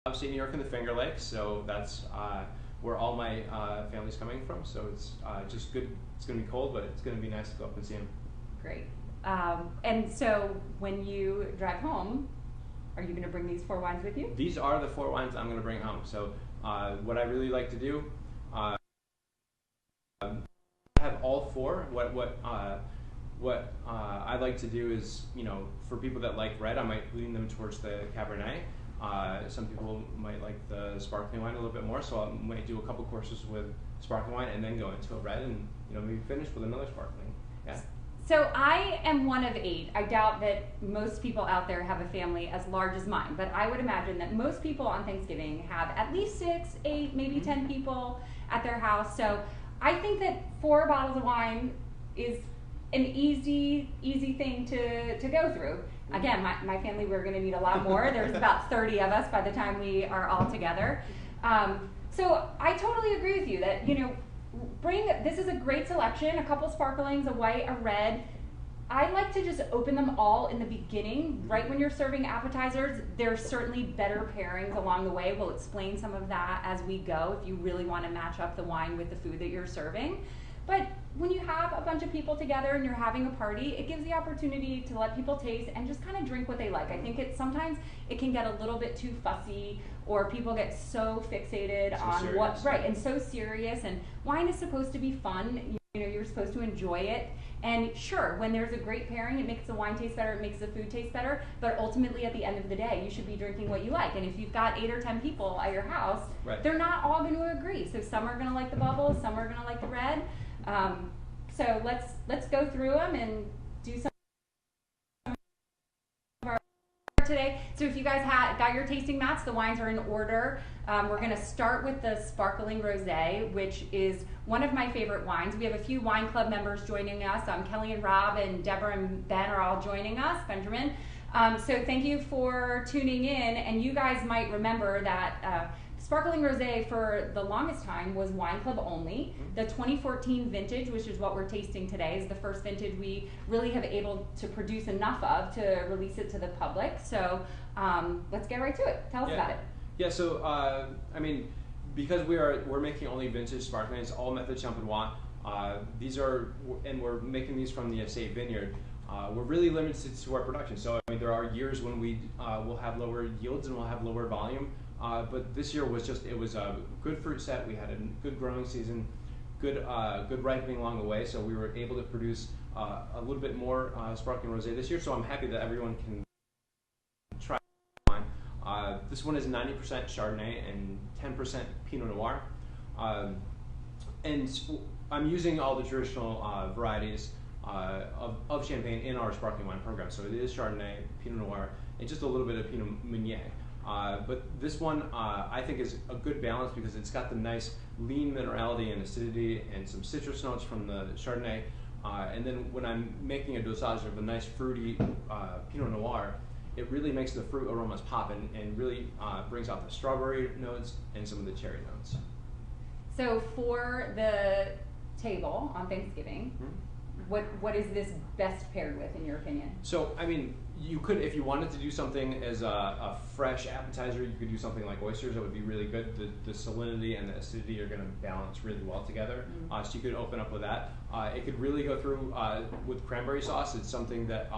upstate New York in the Finger Lakes, so that's where all my family's coming from. So it's just good. It's going to be cold, but it's going to be nice to go up and see them. Great. And so when you drive home, are you going to bring these 4 wines with you? These are the 4 wines I'm going to bring home. So what I really like to do, have all 4. What I like to do is, for people that like red, I might lean them towards the Cabernet. Some people might like the sparkling wine a little bit more, so I might do a couple courses with sparkling wine and then go into a red, and maybe finish with another sparkling. Yeah. So I am one of 8. I doubt that most people out there have a family as large as mine, but I would imagine that most people on Thanksgiving have at least 6, 8, maybe 10 people at their house. So I think that 4 bottles of wine is an easy thing to go through. Again, my family, we're going to need a lot more. There's about 30 of us by the time we are all together. So I totally agree with you that, this is a great selection, a couple sparklings, a white, a red. I like to just open them all in the beginning, right when you're serving appetizers. There's certainly better pairings along the way. We'll explain some of that as we go if you really want to match up the wine with the food that you're serving. But when you have a bunch of people together and you're having a party, it gives the opportunity to let people taste and just kind of drink what they like. I think sometimes it can get a little bit too fussy, or people get so fixated on serious. what, right, and so serious. And wine is supposed to be fun. You're supposed to enjoy it. And sure, when there's a great pairing, it makes the wine taste better, it makes the food taste better, but ultimately at the end of the day, you should be drinking what you like. And if you've got 8 or 10 people at your house, right, they're not all going to agree. So some are going to like the bubbles, some are going to like the red. So let's go through them and do some of our today. So if you guys got your tasting mats, the wines are in order. We're going to start with the Sparkling Rosé, which is one of my favorite wines. We have a few wine club members joining us. Kelly and Rob and Deborah and Ben are all joining us, Benjamin. So thank you for tuning in. And you guys might remember that Sparkling Rosé for the longest time was wine club only. The 2014 vintage, which is what we're tasting today, is the first vintage we really have able to produce enough of to release it to the public. So let's get right to it. Tell us about it. Yeah, so because we're making only vintage sparkling, it's all Method Champenois. And we're making these from the estate vineyard. We're really limited to our production. So there are years when we will have lower yields and we'll have lower volume. But this year was it was a good fruit set. We had a good growing season, good ripening along the way. So we were able to produce a little bit more sparkling rosé this year. So I'm happy that everyone can try wine. This one is 90% Chardonnay and 10% Pinot Noir. And I'm using all the traditional varieties of Champagne in our sparkling wine program. So it is Chardonnay, Pinot Noir, and just a little bit of Pinot Meunier. But this one I think is a good balance because it's got the nice lean minerality and acidity and some citrus notes from the Chardonnay. And then when I'm making a dosage of a nice fruity Pinot Noir, it really makes the fruit aromas pop and really brings out the strawberry notes and some of the cherry notes. So for the table on Thanksgiving, what is this best paired with, in your opinion? So, you could, if you wanted to do something as a fresh appetizer, you could do something like oysters. That would be really good. The salinity and the acidity are going to balance really well together. So you could open up with that. It could really go through with cranberry sauce. It's something that,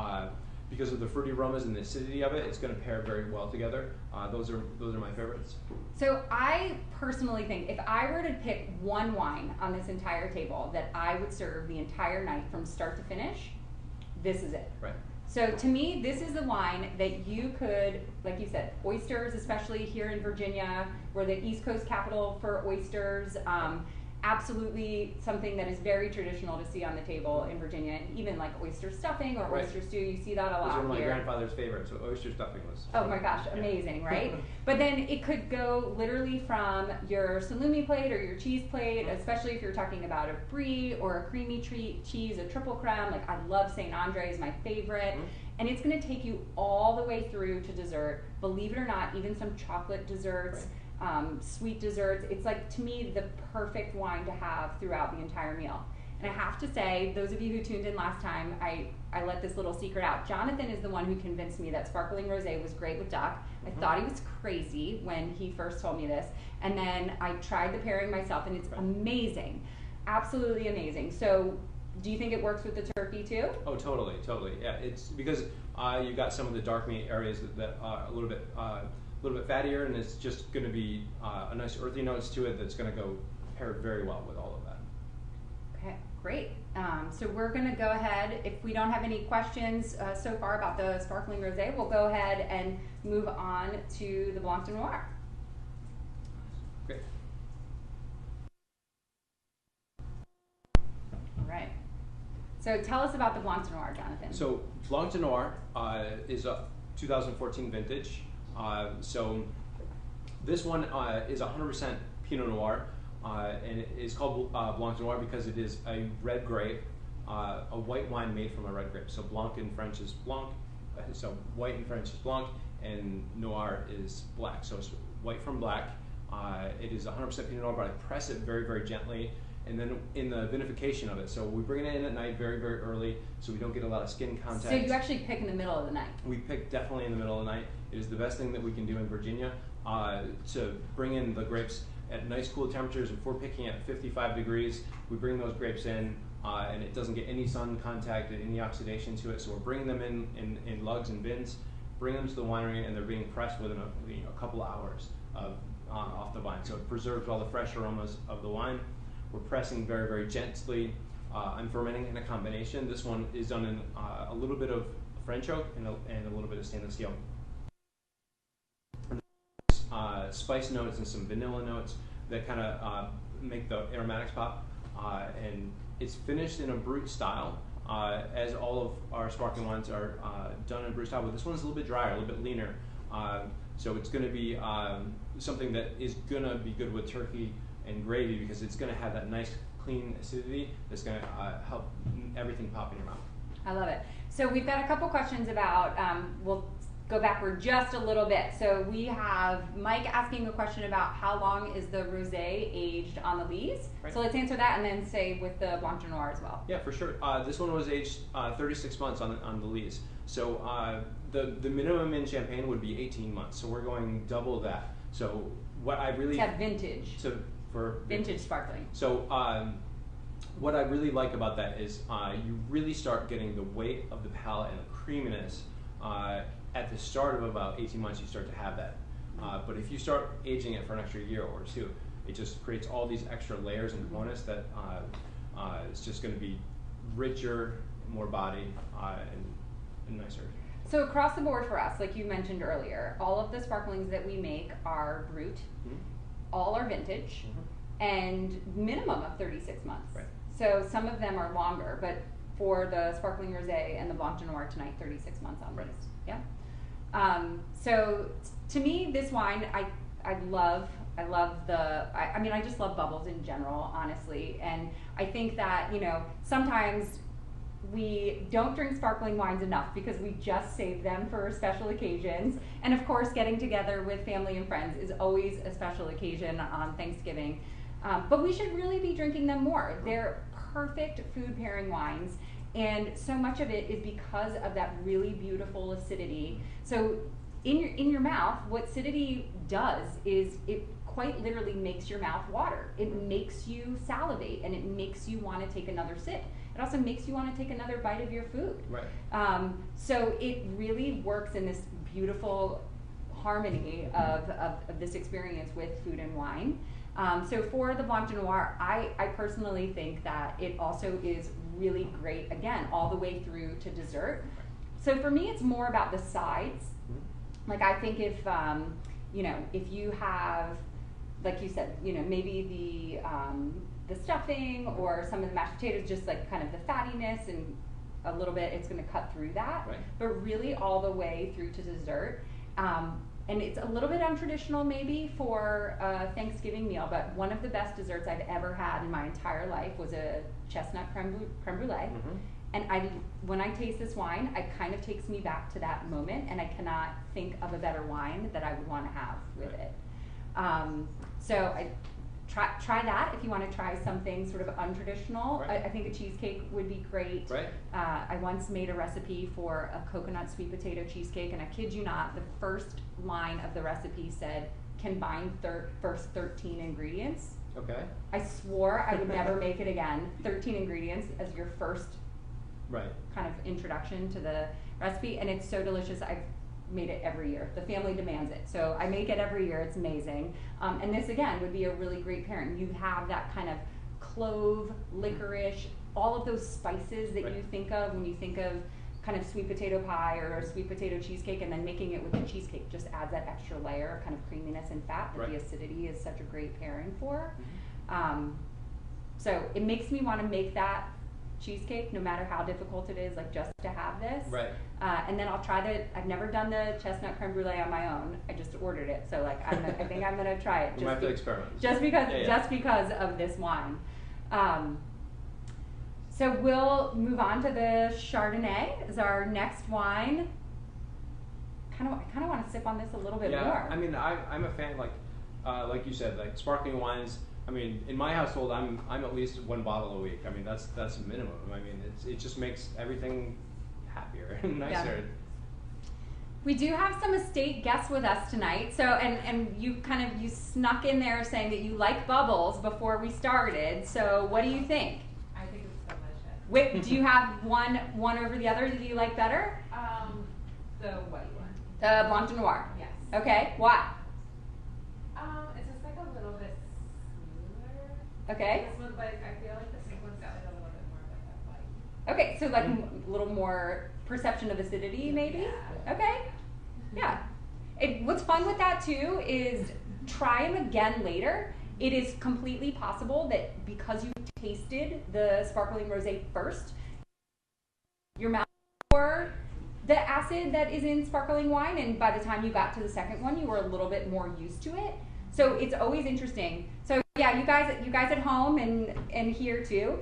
because of the fruity aromas and the acidity of it, it's going to pair very well together. Those are my favorites. So I personally think if I were to pick one wine on this entire table that I would serve the entire night from start to finish, this is it. Right. So to me, this is the wine that you could, like you said, oysters, especially here in Virginia, we're the East Coast capital for oysters. Absolutely something that is very traditional to see on the table in Virginia, and even like oyster stuffing or oyster stew, you see that a lot here. It was one of my grandfather's favorites, so oyster stuffing was. Oh my gosh, amazing, right? But then it could go literally from your salumi plate or your cheese plate, especially if you're talking about a brie or a creamy cheese, a triple creme. Like I love Saint Andre is my favorite. And it's going to take you all the way through to dessert. Believe it or not, even some chocolate desserts. Sweet desserts. It's like, to me, the perfect wine to have throughout the entire meal. And I have to say, those of you who tuned in last time, I let this little secret out. Jonathan is the one who convinced me that sparkling rosé was great with duck. I thought he was crazy when he first told me this. And then I tried the pairing myself, and it's amazing. Absolutely amazing. So do you think it works with the turkey too? Oh, totally. Yeah, it's because you've got some of the dark meat areas that are a little bit fattier, and it's just going to be a nice earthy notes to it that's going to go pair very well with all of that. Okay, great. So we're going to go ahead. If we don't have any questions so far about the sparkling rosé, we'll go ahead and move on to the Blanc de Noir. Great. All right. So tell us about the Blanc de Noir, Jonathan. So Blanc de Noir is a 2014 vintage. So this one is 100% Pinot Noir, and it is called Blanc de Noir because it is a red grape, a white wine made from a red grape. So Blanc in French is Blanc, so white in French is Blanc, and Noir is black. So it's white from black. It is 100% Pinot Noir, but I press it very, very gently. And then in the vinification of it, so we bring it in at night very, very early, so we don't get a lot of skin contact. So you actually pick in the middle of the night? We pick definitely in the middle of the night. It is the best thing that we can do in Virginia to bring in the grapes at nice cool temperatures. If we're picking at 55 degrees, we bring those grapes in and it doesn't get any sun contact, any oxidation to it. So we're bringing them in lugs and bins, bring them to the winery, and they're being pressed within a couple hours off the vine. So it preserves all the fresh aromas of the wine. We're pressing very, very gently. I'm fermenting in a combination. This one is done in a little bit of French oak and a little bit of stainless steel. Spice notes and some vanilla notes that kind of make the aromatics pop. And it's finished in a brut style, as all of our sparkling wines are done in a brut style, but this one's a little bit drier, a little bit leaner. So it's going to be something that is going to be good with turkey and gravy because it's going to have that nice clean acidity that's going to help everything pop in your mouth. I love it. So we've got a couple questions about, we'll go backward just a little bit. So we have Mike asking a question about how long is the rosé aged on the lees. Right. So let's answer that and then say with the Blanc de Noir as well. Yeah, for sure. This one was aged 36 months on the lees. So the minimum in Champagne would be 18 months. So we're going double that. So what I really... To have vintage. For vintage sparkling. So what I really like about that is you really start getting the weight of the palate and the creaminess at the start of about 18 months. You start to have that. But if you start aging it for an extra year or two, it just creates all these extra layers and components that it's just going to be richer, more body, and nicer. So across the board for us, like you mentioned earlier, all of the sparklings that we make are brut. Mm-hmm. All are vintage, and minimum of 36 months. Right. So some of them are longer, but for the sparkling rosé and the Blanc de Noir tonight, 36 months on lees. Yeah. So to me, this wine, I love the. I mean, I just love bubbles in general, honestly, and I think that sometimes we don't drink sparkling wines enough because we just save them for special occasions. And of course, getting together with family and friends is always a special occasion on Thanksgiving. But we should really be drinking them more. They're perfect food pairing wines. And so much of it is because of that really beautiful acidity. So in your mouth, what acidity does is it quite literally makes your mouth water. It makes you salivate, and it makes you want to take another sip. It also makes you want to take another bite of your food. Right. So it really works in this beautiful harmony of this experience with food and wine. So for the Blanc de Noir, I personally think that it also is really great, again, all the way through to dessert. So for me, it's more about the sides. Like I think if you have, like you said, maybe the stuffing or some of the mashed potatoes, just like kind of the fattiness and a little bit, it's going to cut through that. Right. But really all the way through to dessert. And it's a little bit untraditional maybe for a Thanksgiving meal, but one of the best desserts I've ever had in my entire life was a chestnut creme brulee. Mm-hmm. And when I taste this wine, it kind of takes me back to that moment, and I cannot think of a better wine that I would want to have with it. So I try that if you want to try something sort of untraditional. Right. I think a cheesecake would be great. Right. I once made a recipe for a coconut sweet potato cheesecake, and I kid you not, the first line of the recipe said, combine first 13 ingredients. Okay. I swore I would never make it again. 13 ingredients as your first Right. kind of introduction to the recipe, and it's so delicious. I've made it every year. The family demands it, so I make it every year. It's amazing. And this again would be a really great pairing. You have that kind of clove, licorice, all of those spices that Right. you think of when you think of kind of sweet potato pie or a sweet potato cheesecake, and then making it with a cheesecake just adds that extra layer of kind of creaminess and fat that Right. the acidity is such a great pairing for. So it makes me want to make that cheesecake no matter how difficult it is, like just to have this. Right. And then I'll try I've never done the chestnut creme brulee on my own. I just ordered it, so like I think I'm gonna try it. We might have to experiment. Just because of this wine. So we'll move on to the Chardonnay as our next wine. I kind of want to sip on this a little bit more. I mean, I'm a fan, like you said, like sparkling wines. I mean, in my household, I'm at least one bottle a week. I mean, that's a minimum. I mean, it just makes everything happier and nicer. Yeah. We do have some estate guests with us tonight. So, and you snuck in there saying that you like bubbles before we started. So, what do you think? I think it's delicious. Wait, do you have one over the other that you like better? The white one. The Blanc de Noir. Yes. Okay. Why? It's just like a little bit smoother. Okay. This one, but I feel like the pink one's got like a little bit more of like a bite. Okay. So like a little more perception of acidity, maybe. Yeah. Okay. Yeah. What's fun with that too is try them again later. It is completely possible that because you tasted the sparkling rosé first, your mouth for the acid that is in sparkling wine, and by the time you got to the second one, you were a little bit more used to it. So it's always interesting. So yeah, you guys at home and here too,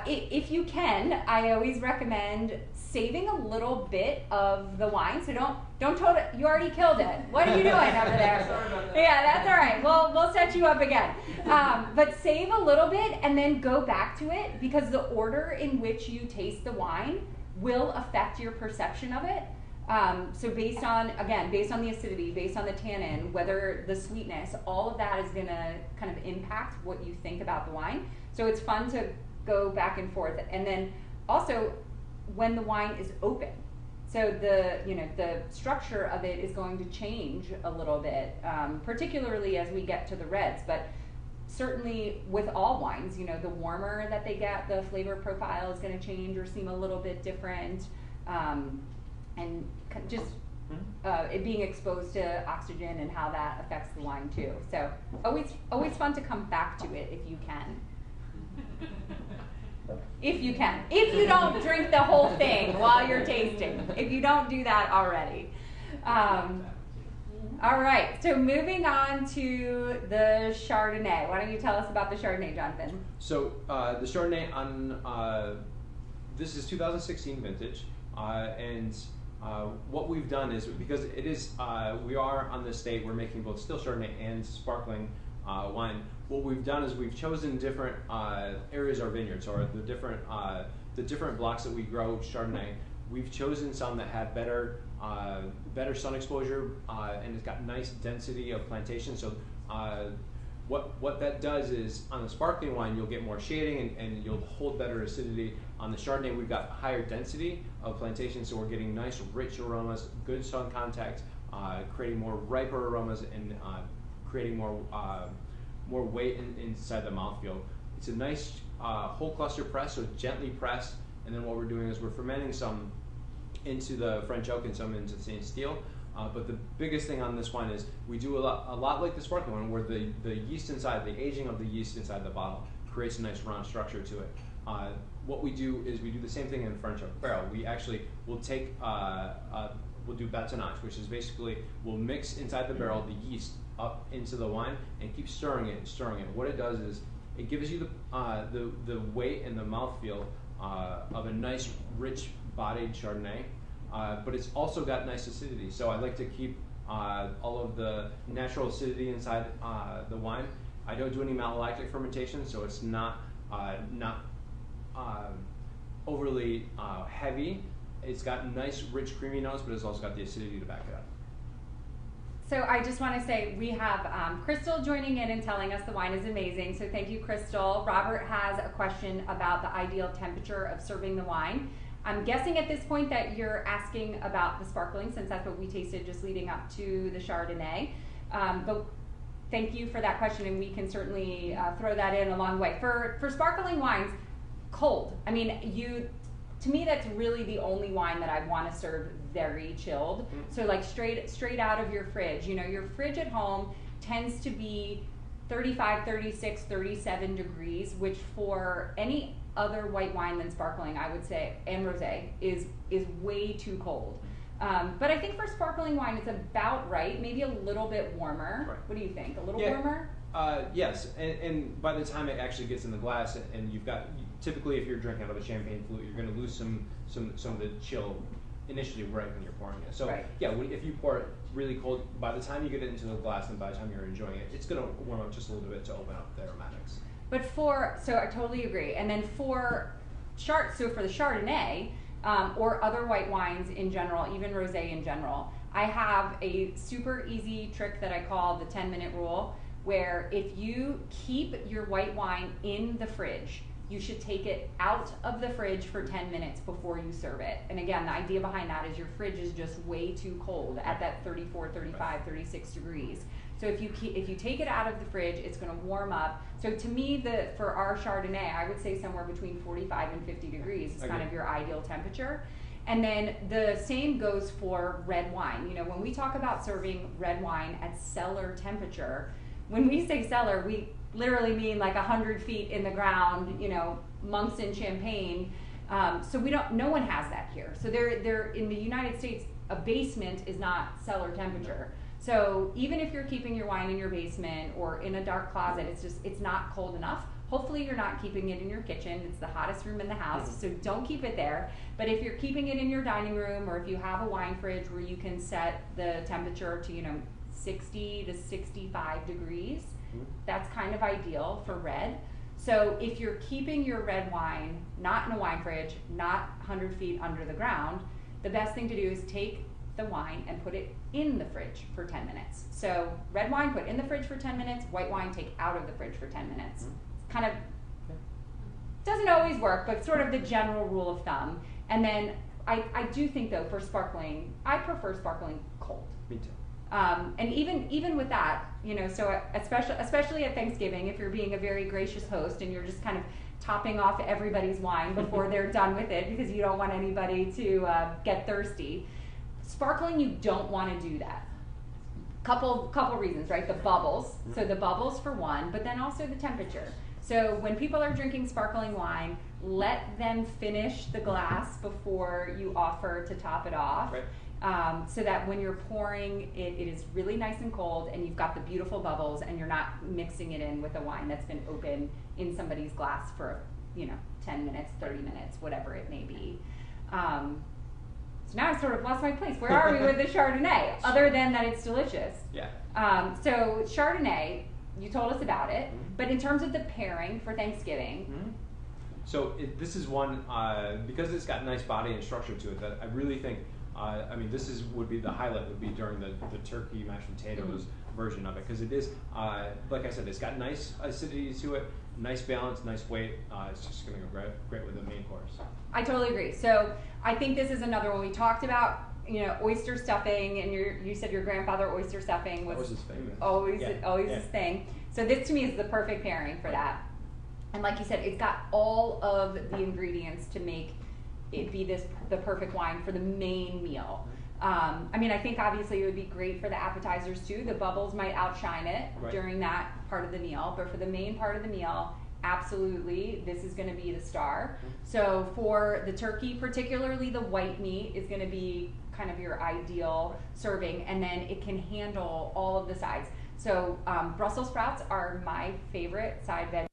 if you can, I always recommend saving a little bit of the wine. So don't totally, you already killed it. What are you doing over there? Sorry about that. Yeah, that's all right. We'll set you up again. But save a little bit and then go back to it, because the order in which you taste the wine will affect your perception of it. So based on the acidity, based on the tannin, whether the sweetness, all of that is gonna kind of impact what you think about the wine. So it's fun to go back and forth. And then also when the wine is open. So the structure of it is going to change a little bit, particularly as we get to the reds, but certainly with all wines, the warmer that they get, the flavor profile is going to change or seem a little bit different, and just it being exposed to oxygen and how that affects the wine too. So always fun to come back to it if you can. If you can. If you don't drink the whole thing while you're tasting. If you don't do that already. All right, so moving on to the Chardonnay. Why don't you tell us about the Chardonnay, Jonathan? So the Chardonnay this is 2016 vintage, and what we've done is, because it is we are on this state, we're making both still Chardonnay and sparkling wine. What we've done is we've chosen different areas of our vineyards, or the different blocks that we grow Chardonnay. We've chosen some that have better sun exposure, and it's got nice density of plantation. So what that does is, on the sparkling wine, you'll get more shading and you'll hold better acidity. On the Chardonnay, we've got higher density of plantation, so we're getting nice, rich aromas, good sun contact, creating more riper aromas, and creating more weight inside the mouthfeel. It's a nice whole cluster press, so gently pressed. And then what we're doing is we're fermenting some into the French oak and some into the stainless steel. But the biggest thing on this wine is we do a lot like the sparkling one, where the yeast inside, the aging of the yeast inside the bottle creates a nice round structure to it. What we do is we do the same thing in French oak barrel. We actually will take, we'll do batonnage, which is basically we'll mix inside the barrel the yeast up into the wine and keep stirring it. What it does is it gives you the weight and the mouthfeel of a nice, rich bodied Chardonnay, but it's also got nice acidity. So I like to keep all of the natural acidity inside the wine, I don't do any malolactic fermentation, so it's not overly heavy. It's got nice, rich, creamy notes, but it's also got the acidity to back it up. So I just want to say we have Crystal joining in and telling us the wine is amazing. So thank you, Crystal. Robert has a question about the ideal temperature of serving the wine. I'm guessing at this point that you're asking about the sparkling, since that's what we tasted just leading up to the Chardonnay. But thank you for that question, and we can certainly throw that in along the way. For sparkling wines, cold. I mean, to me, that's really the only wine that I want to serve very chilled. So like straight out of your fridge. You know, your fridge at home tends to be 35, 36, 37 degrees, which for any other white wine than sparkling, I would say, and rosé, is way too cold. But I think for sparkling wine, it's about right, maybe a little bit warmer. Right. What do you think? A little warmer? Yes, and by the time it actually gets in the glass, and you've got, typically if you're drinking out of a champagne flute, you're going to lose some of the chill initially right when you're pouring it. So yeah, if you pour it really cold, by the time you get it into the glass and by the time you're enjoying it, it's going to warm up just a little bit to open up the aromatics. But so I totally agree. And then for the Chardonnay, or other white wines in general, even rosé in general, I have a super easy trick that I call the 10-minute rule, where if you keep your white wine in the fridge, you should take it out of the fridge for 10 minutes before you serve it. And again, the idea behind that is your fridge is just way too cold at that 34, 35, 36 degrees. So if you take it out of the fridge, it's going to warm up. So to me, for our Chardonnay, I would say somewhere between 45 and 50 degrees is kind of your ideal temperature. And then the same goes for red wine. You know, when we talk about serving red wine at cellar temperature, when we say cellar, we literally mean like 100 feet in the ground, you know, monks in Champagne. So no one has that here. So they're in the United States, a basement is not cellar temperature. So even if you're keeping your wine in your basement or in a dark closet, it's not cold enough. Hopefully you're not keeping it in your kitchen. It's the hottest room in the house, so don't keep it there. But if you're keeping it in your dining room, or if you have a wine fridge where you can set the temperature to, 60 to 65 degrees, that's kind of ideal for red. So if you're keeping your red wine not in a wine fridge, not 100 feet under the ground, the best thing to do is take the wine and put it in the fridge for 10 minutes. So red wine, put in the fridge for 10 minutes, white wine, take out of the fridge for 10 minutes. It's kind of, doesn't always work, but sort of the general rule of thumb. And then I do think though, for sparkling, I prefer sparkling cold. Me too. And even with that, so especially at Thanksgiving, if you're being a very gracious host and you're just kind of topping off everybody's wine before they're done with it because you don't want anybody to get thirsty, sparkling, you don't want to do that. Couple reasons, right? The bubbles. So the bubbles for one, but then also the temperature. So when people are drinking sparkling wine, let them finish the glass before you offer to top it off. Right. So that when you're pouring, it is really nice and cold and you've got the beautiful bubbles and you're not mixing it in with a wine that's been open in somebody's glass for, 10 minutes, 30 minutes, whatever it may be. So now I sort of lost my place. Where are we with the Chardonnay? Other than that it's delicious. Yeah. So Chardonnay, you told us about it, but in terms of the pairing for Thanksgiving. So this is one, because it's got nice body and structure to it, that I really think, this would be the highlight would be during the turkey mashed potatoes version of it, because it is, like I said, it's got nice acidity to it, nice balance, nice weight. It's just going to go great with the main course. I totally agree. So I think this is another one we talked about. Oyster stuffing, and you said your grandfather oyster stuffing was always his thing. So this to me is the perfect pairing for that. And like you said, it's got all of the ingredients to make it be the perfect wine for the main meal. I think obviously it would be great for the appetizers too. The bubbles might outshine it during that part of the meal, but for the main part of the meal, absolutely, this is going to be the star. So for the turkey, particularly the white meat, is going to be kind of your ideal serving, and then it can handle all of the sides. So Brussels sprouts are my favorite side veggie.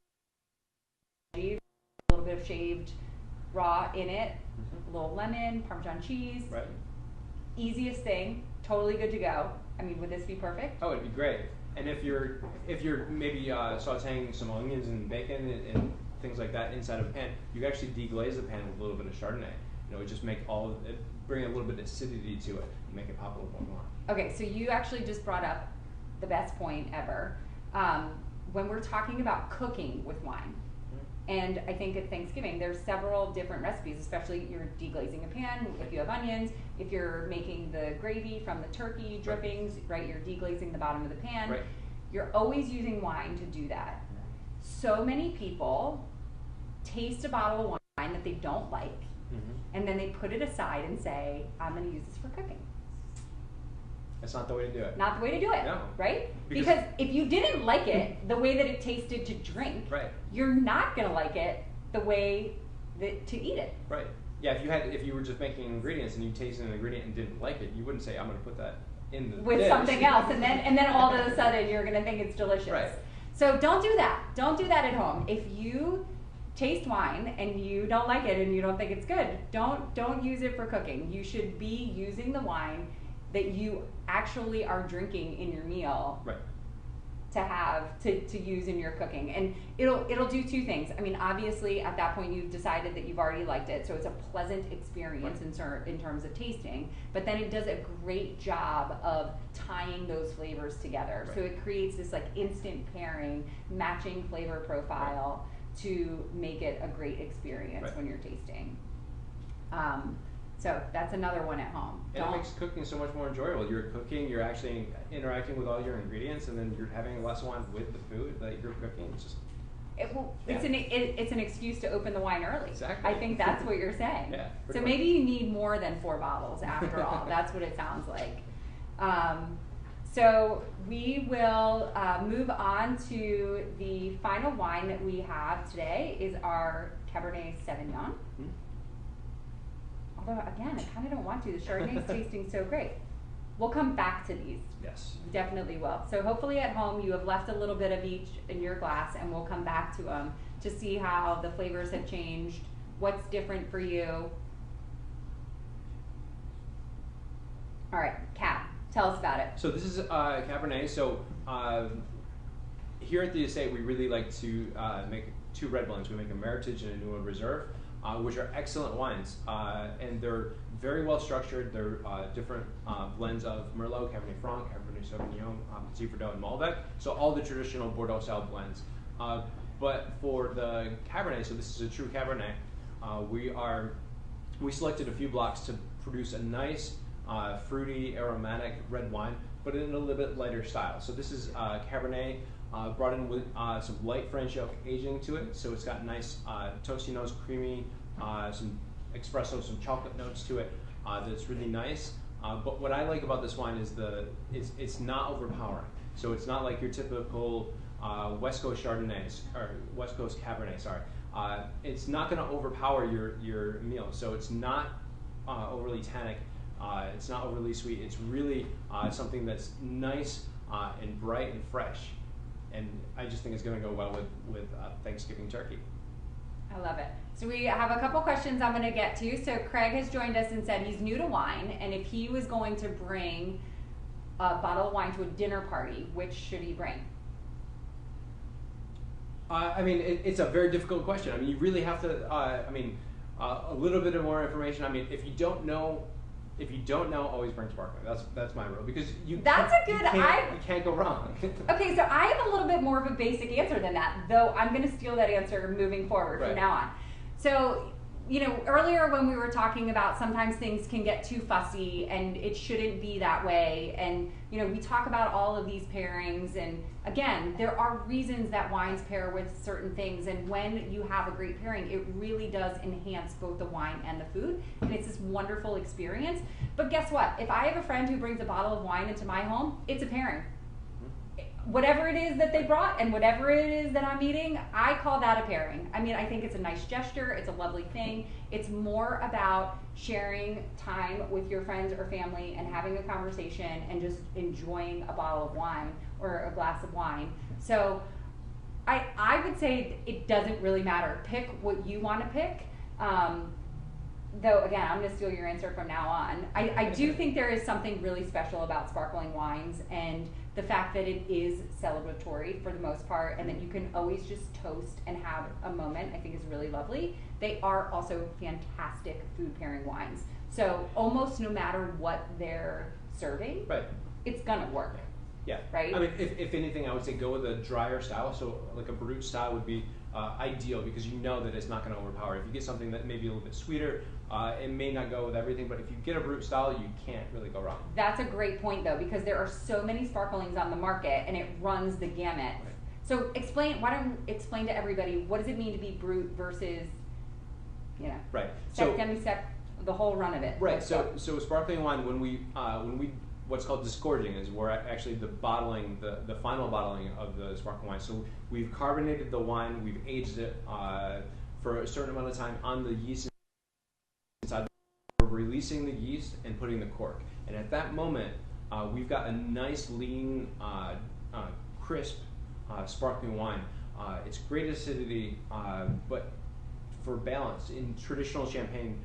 A little bit of shaved raw in it, a little lemon, Parmesan cheese. Right. Easiest thing, totally good to go. Would this be perfect? Oh, it'd be great. And if you're maybe sautéing some onions and bacon and things like that inside of a pan, you can actually deglaze the pan with a little bit of Chardonnay. You know, it just make bring a little bit of acidity to it and make it pop a little more. Okay, so you actually just brought up the best point ever. When we're talking about cooking with wine, and I think at Thanksgiving there's several different recipes, especially you're deglazing a pan if you have onions, if you're making the gravy from the turkey drippings, right? You're deglazing the bottom of the pan. Right. You're always using wine to do that. So many people taste a bottle of wine that they don't like, and then they put it aside and say, I'm going to use this for cooking. That's not the way to do it. Not the way to do it, No. right? Because Because if you didn't like it the way that it tasted to drink, Right. you're not going to like it the way that to eat it. Right. Yeah. If you were just making ingredients and you tasted an ingredient and didn't like it, you wouldn't say, I'm going to put that in the With dish. something else, and then all of a sudden you're going to think it's delicious. Right. So don't do that. Don't do that at home. If you taste wine and you don't like it and you don't think it's good, don't use it for cooking. You should be using the wine that you actually are drinking in your meal Right. to have to use in your cooking, and it'll do two things. I mean, obviously at that point you've decided that you've already liked it, so it's a pleasant experience in terms of tasting, but then it does a great job of tying those flavors together. Right. So it creates this like instant pairing, matching flavor profile to make it a great experience Right. when you're tasting. So that's another one at home. And it makes cooking so much more enjoyable. You're cooking, you're actually interacting with all your ingredients, and then you're having a glass of wine with the food that you're cooking. It's just It's an excuse to open the wine early. Exactly. I think that's what you're saying. Yeah, So pretty maybe you need more than 4 bottles after all. That's what it sounds like. So we will move on to the final wine that we have today is our Cabernet Sauvignon. Hmm? Although again, I kind of don't want to. The Chardonnay's tasting so great. We'll come back to these. Yes. Definitely will. So hopefully at home you have left a little bit of each in your glass, and we'll come back to them to see how the flavors have changed, what's different for you. All right, Kat, tell us about it. So this is Cabernet. So here at the estate, we really like to make 2 red blends. We make a Meritage and a New Reserve, which are excellent wines, and they're very well structured. They're different blends of Merlot, Cabernet Franc, Cabernet Sauvignon, Petit Verdot, and Malbec. So all the traditional Bordeaux style blends. But for the Cabernet, so this is a true Cabernet. We selected a few blocks to produce a nice, fruity, aromatic red wine, but in a little bit lighter style. So this is Cabernet brought in with some light French oak aging to it. So it's got nice toasty notes, creamy, some espresso, some chocolate notes to it. That's really nice. But what I like about this wine is it's not overpowering. So it's not like your typical West Coast Chardonnays or West Coast Cabernet. Sorry, it's not going to overpower your meal. So it's not overly tannic. It's not overly sweet. It's really something that's nice and bright and fresh. And I just think it's going to go well with Thanksgiving turkey. I love it. So we have a couple questions I'm going to get to. So Craig has joined us and said he's new to wine, and if he was going to bring a bottle of wine to a dinner party, which should he bring? I mean, it's a very difficult question. I mean, you really have to. A little bit of more information. I mean, if you don't know, always bring sparkling. That's my rule, because you. That's a good. You can't go wrong. Okay, so I have a little bit more of a basic answer than that, though I'm going to steal that answer moving forward from Right. now on. So, earlier when we were talking about sometimes things can get too fussy and it shouldn't be that way, and we talk about all of these pairings, and again, there are reasons that wines pair with certain things, and when you have a great pairing, it really does enhance both the wine and the food, and it's this wonderful experience. But guess what? If I have a friend who brings a bottle of wine into my home, it's a pairing. Whatever it is that they brought and whatever it is that I'm eating, I call that a pairing. I mean, I think it's a nice gesture. It's a lovely thing. It's more about sharing time with your friends or family and having a conversation and just enjoying a bottle of wine or a glass of wine. So I would say it doesn't really matter. Pick what you want to pick. Though, again, I'm going to steal your answer from now on. I do think there is something really special about sparkling wines, and the fact that it is celebratory for the most part, and that you can always just toast and have a moment, I think is really lovely. They are also fantastic food pairing wines. So almost no matter what they're serving, Right. it's gonna work. Yeah. Right? I mean, if anything, I would say go with a drier style. So like a Brut style would be ideal because you know that it's not going to overpower. If you get something that may be a little bit sweeter, it may not go with everything. But if you get a Brut style, you can't really go wrong. That's a great point though, because there are so many sparklings on the market and it runs the gamut. Right. So why don't you explain to everybody, what does it mean to be Brut versus, Right. sec, demi-sec, the whole run of it? Right. So sparkling wine, when we what's called disgorging is where actually the bottling, the final bottling of the sparkling wine. So we've carbonated the wine, we've aged it for a certain amount of time on the yeast inside. We're releasing the yeast and putting the cork, and at that moment we've got a nice lean, crisp sparkling wine. It's great acidity, but for balance in traditional champagne,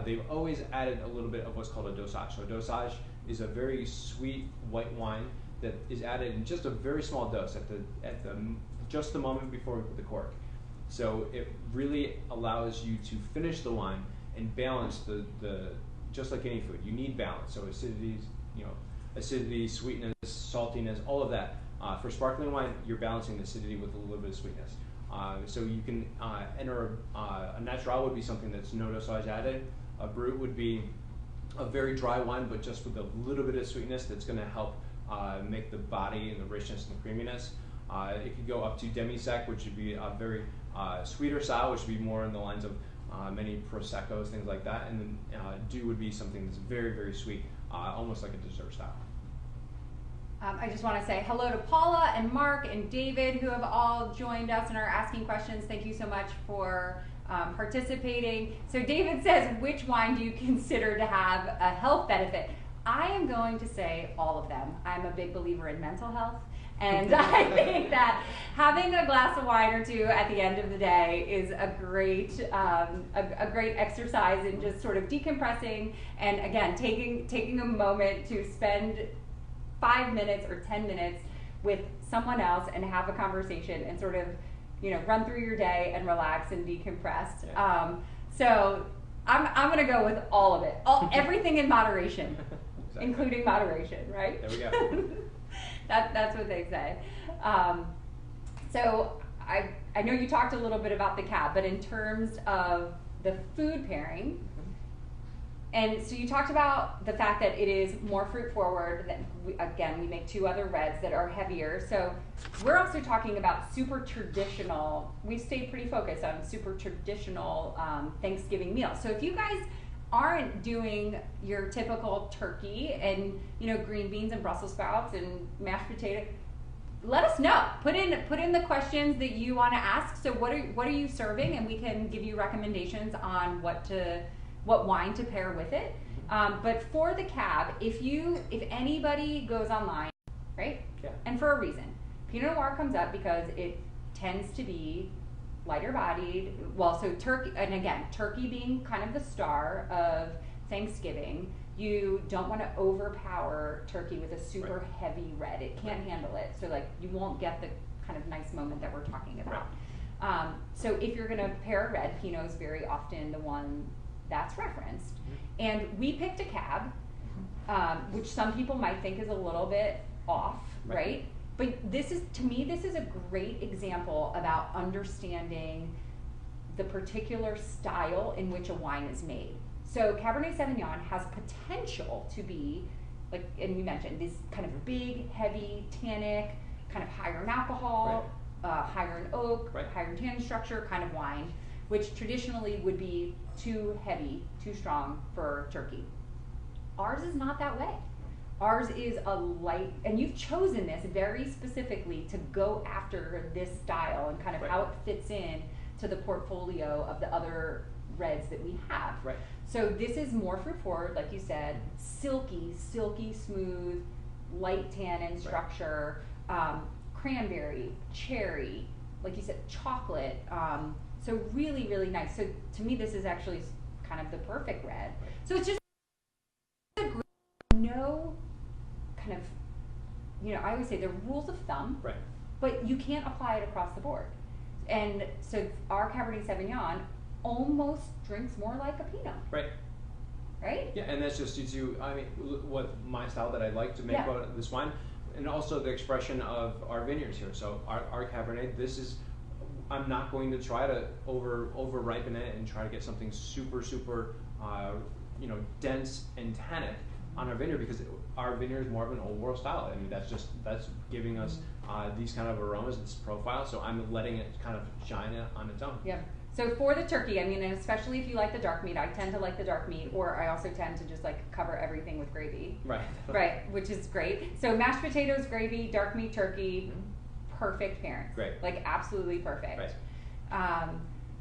they've always added a little bit of what's called a dosage. So a dosage is a very sweet white wine that is added in just a very small dose at just the moment before we put the cork. So it really allows you to finish the wine and balance the just like any food. You need balance. So acidity, sweetness, saltiness, all of that. For sparkling wine, you're balancing the acidity with a little bit of sweetness. So you can enter a natural would be something that's no dosage added. A Brut would be a very dry wine, but just with a little bit of sweetness that's going to help make the body and the richness and the creaminess. It could go up to demi-sec, which would be a very sweeter style, which would be more in the lines of many Proseccos, things like that. And then Doux would be something that's very, very sweet, almost like a dessert style. I just want to say hello to Paula and Mark and David, who have all joined us and are asking questions. Thank you so much for participating. So David says, which wine do you consider to have a health benefit? I am going to say all of them. I'm a big believer in mental health. And I think that having a glass of wine or two at the end of the day is a great exercise in just sort of decompressing and, again, taking a moment to spend 5 minutes or 10 minutes with someone else and have a conversation and sort of, run through your day and relax and decompress. Yeah. So I'm gonna go with all of it, everything in moderation, Exactly. including moderation, right? There we go. That's what they say. So I know you talked a little bit about the cab, but in terms of the food pairing, and so you talked about the fact that it is more fruit forward. That we make two other reds that are heavier. So we're also talking about super traditional. We've stayed pretty focused on super traditional Thanksgiving meals. So if you guys aren't doing your typical turkey and green beans and Brussels sprouts and mashed potato, let us know. Put in the questions that you want to ask. So what are you serving, and we can give you recommendations on what wine to pair with it. But for the cab, if anybody goes online, right? Yeah. And for a reason, Pinot Noir comes up because it tends to be lighter bodied. Well, so turkey being kind of the star of Thanksgiving, you don't want to overpower turkey with a super heavy red. It can't handle it. So you won't get the kind of nice moment that we're talking about. Right. So if you're going to pair a red, Pinot is very often the one that's referenced. Mm-hmm. And we picked a cab, which some people might think is a little bit off, right? But to me, this is a great example about understanding the particular style in which a wine is made. So Cabernet Sauvignon has potential to be, and we mentioned, this kind of big, heavy, tannic, kind of higher in alcohol, higher in oak, higher in tannin structure kind of wine, which traditionally would be too heavy, too strong for turkey. Ours is not that way. Ours is a light, and you've chosen this very specifically to go after this style and kind of how it fits in to the portfolio of the other reds that we have. Right. So this is more fruit forward, like you said, silky, smooth, light tannin structure, cranberry, cherry, like you said, chocolate. So really, really nice. So to me, this is actually kind of the perfect red. So it's just no kind of I always say they're rules of thumb, Right. but you can't apply it across the board. And so our Cabernet Sauvignon almost drinks more like a Pinot, Right. right? Yeah, and that's just due to, I mean, what my style that I like to make Yeah. about this wine, and also the expression of our vineyards here. So our Cabernet, I'm not going to try to over ripen it and try to get something super dense and tannic on our vineyard, because our vineyard is more of an old world style. I mean, that's giving us these kind of aromas, this profile. So I'm letting it kind of shine on its own. Yeah. So for the turkey, I mean, and especially if you like the dark meat, I tend to like the dark meat, or I also tend to just like cover everything with gravy. Right. Right, which is great. So mashed potatoes, gravy, dark meat, turkey, perfect pairing. Great. Like absolutely perfect. Right.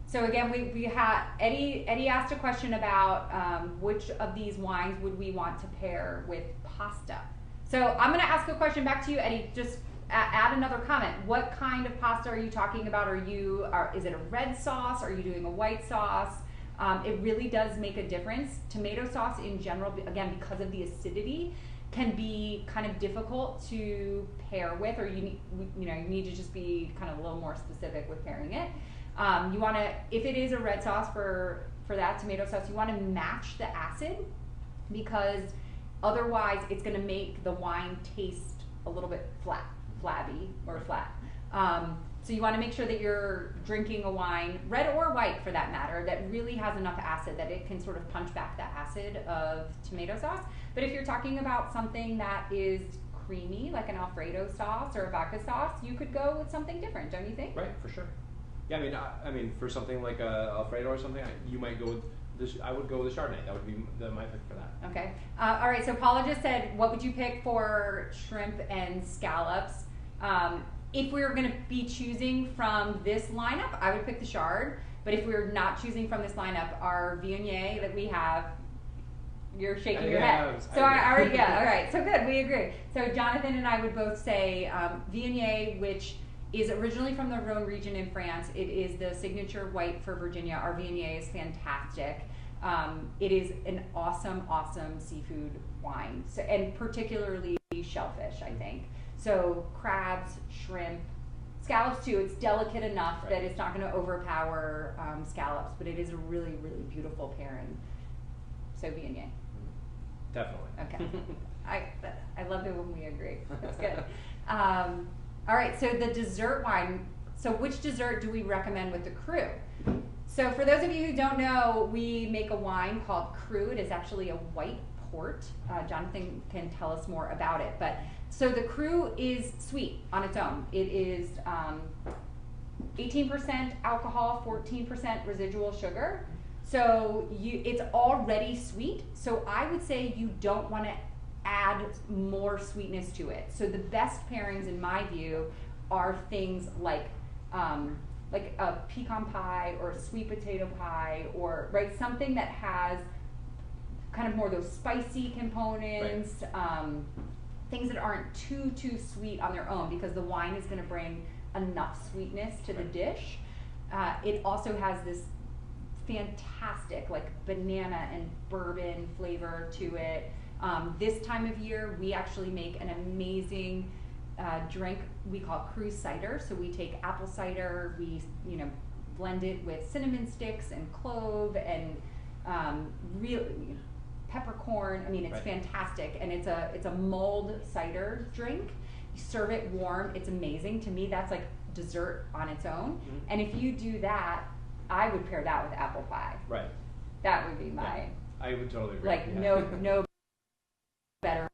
So again, we had Eddie asked a question about which of these wines would we want to pair with pasta. So I'm going to ask a question back to you, Eddie. Just add another comment. What kind of pasta are you talking about? Is it a red sauce? Are you doing a white sauce? It really does make a difference. Tomato sauce in general, again, because of the acidity, can be kind of difficult to pair with, or you need to just be kind of a little more specific with pairing it. You want to, if it is a red sauce for that tomato sauce, you want to match the acid, because otherwise it's going to make the wine taste a little bit flabby or flat. So you want to make sure that you're drinking a wine, red or white for that matter, that really has enough acid that it can sort of punch back that acid of tomato sauce. But if you're talking about something that is creamy, like an Alfredo sauce or a vodka sauce, you could go with something different, don't you think? Right, for sure. Yeah, I mean, for something like a Alfredo or something, you might go with this. I would go with the Chardonnay. That would be my pick for that. Okay. All right. So Paula just said, what would you pick for shrimp and scallops? If we were going to be choosing from this lineup, I would pick the Chard. But if we were not choosing from this lineup, our Viognier that we have, you're shaking your head. So I already, yeah. All right. So good. We agree. So Jonathan and I would both say Viognier, which is originally from the Rhone region in France. It is the signature white for Virginia. Our Viognier is fantastic. It is an awesome seafood wine, so, and particularly shellfish, I think. So crabs, shrimp, scallops too. It's delicate enough that it's not going to overpower scallops, but it is a really beautiful pairing. So Viognier. Definitely. Okay. I love it when we agree. That's good. All right, so the dessert wine. So which dessert do we recommend with the Cru? So for those of you who don't know, we make a wine called Cru. It is actually a white port. Jonathan can tell us more about it. But so the Cru is sweet on its own. It is 18% alcohol, 14% residual sugar. So it's already sweet. So I would say you don't want to add more sweetness to it. So the best pairings, in my view, are things like a pecan pie or a sweet potato pie, or something that has kind of more those spicy components, things that aren't too sweet on their own, because the wine is going to bring enough sweetness to the dish. It also has this fantastic like banana and bourbon flavor to it. This time of year, we actually make an amazing drink we call Cru cider. So we take apple cider, we blend it with cinnamon sticks and clove and peppercorn. I mean, it's fantastic, and it's a mulled cider drink. You serve it warm. It's amazing. To me, that's like dessert on its own. Mm-hmm. And if you do that, I would pair that with apple pie. Right. That would be my. Yeah, I would totally agree. Like no better.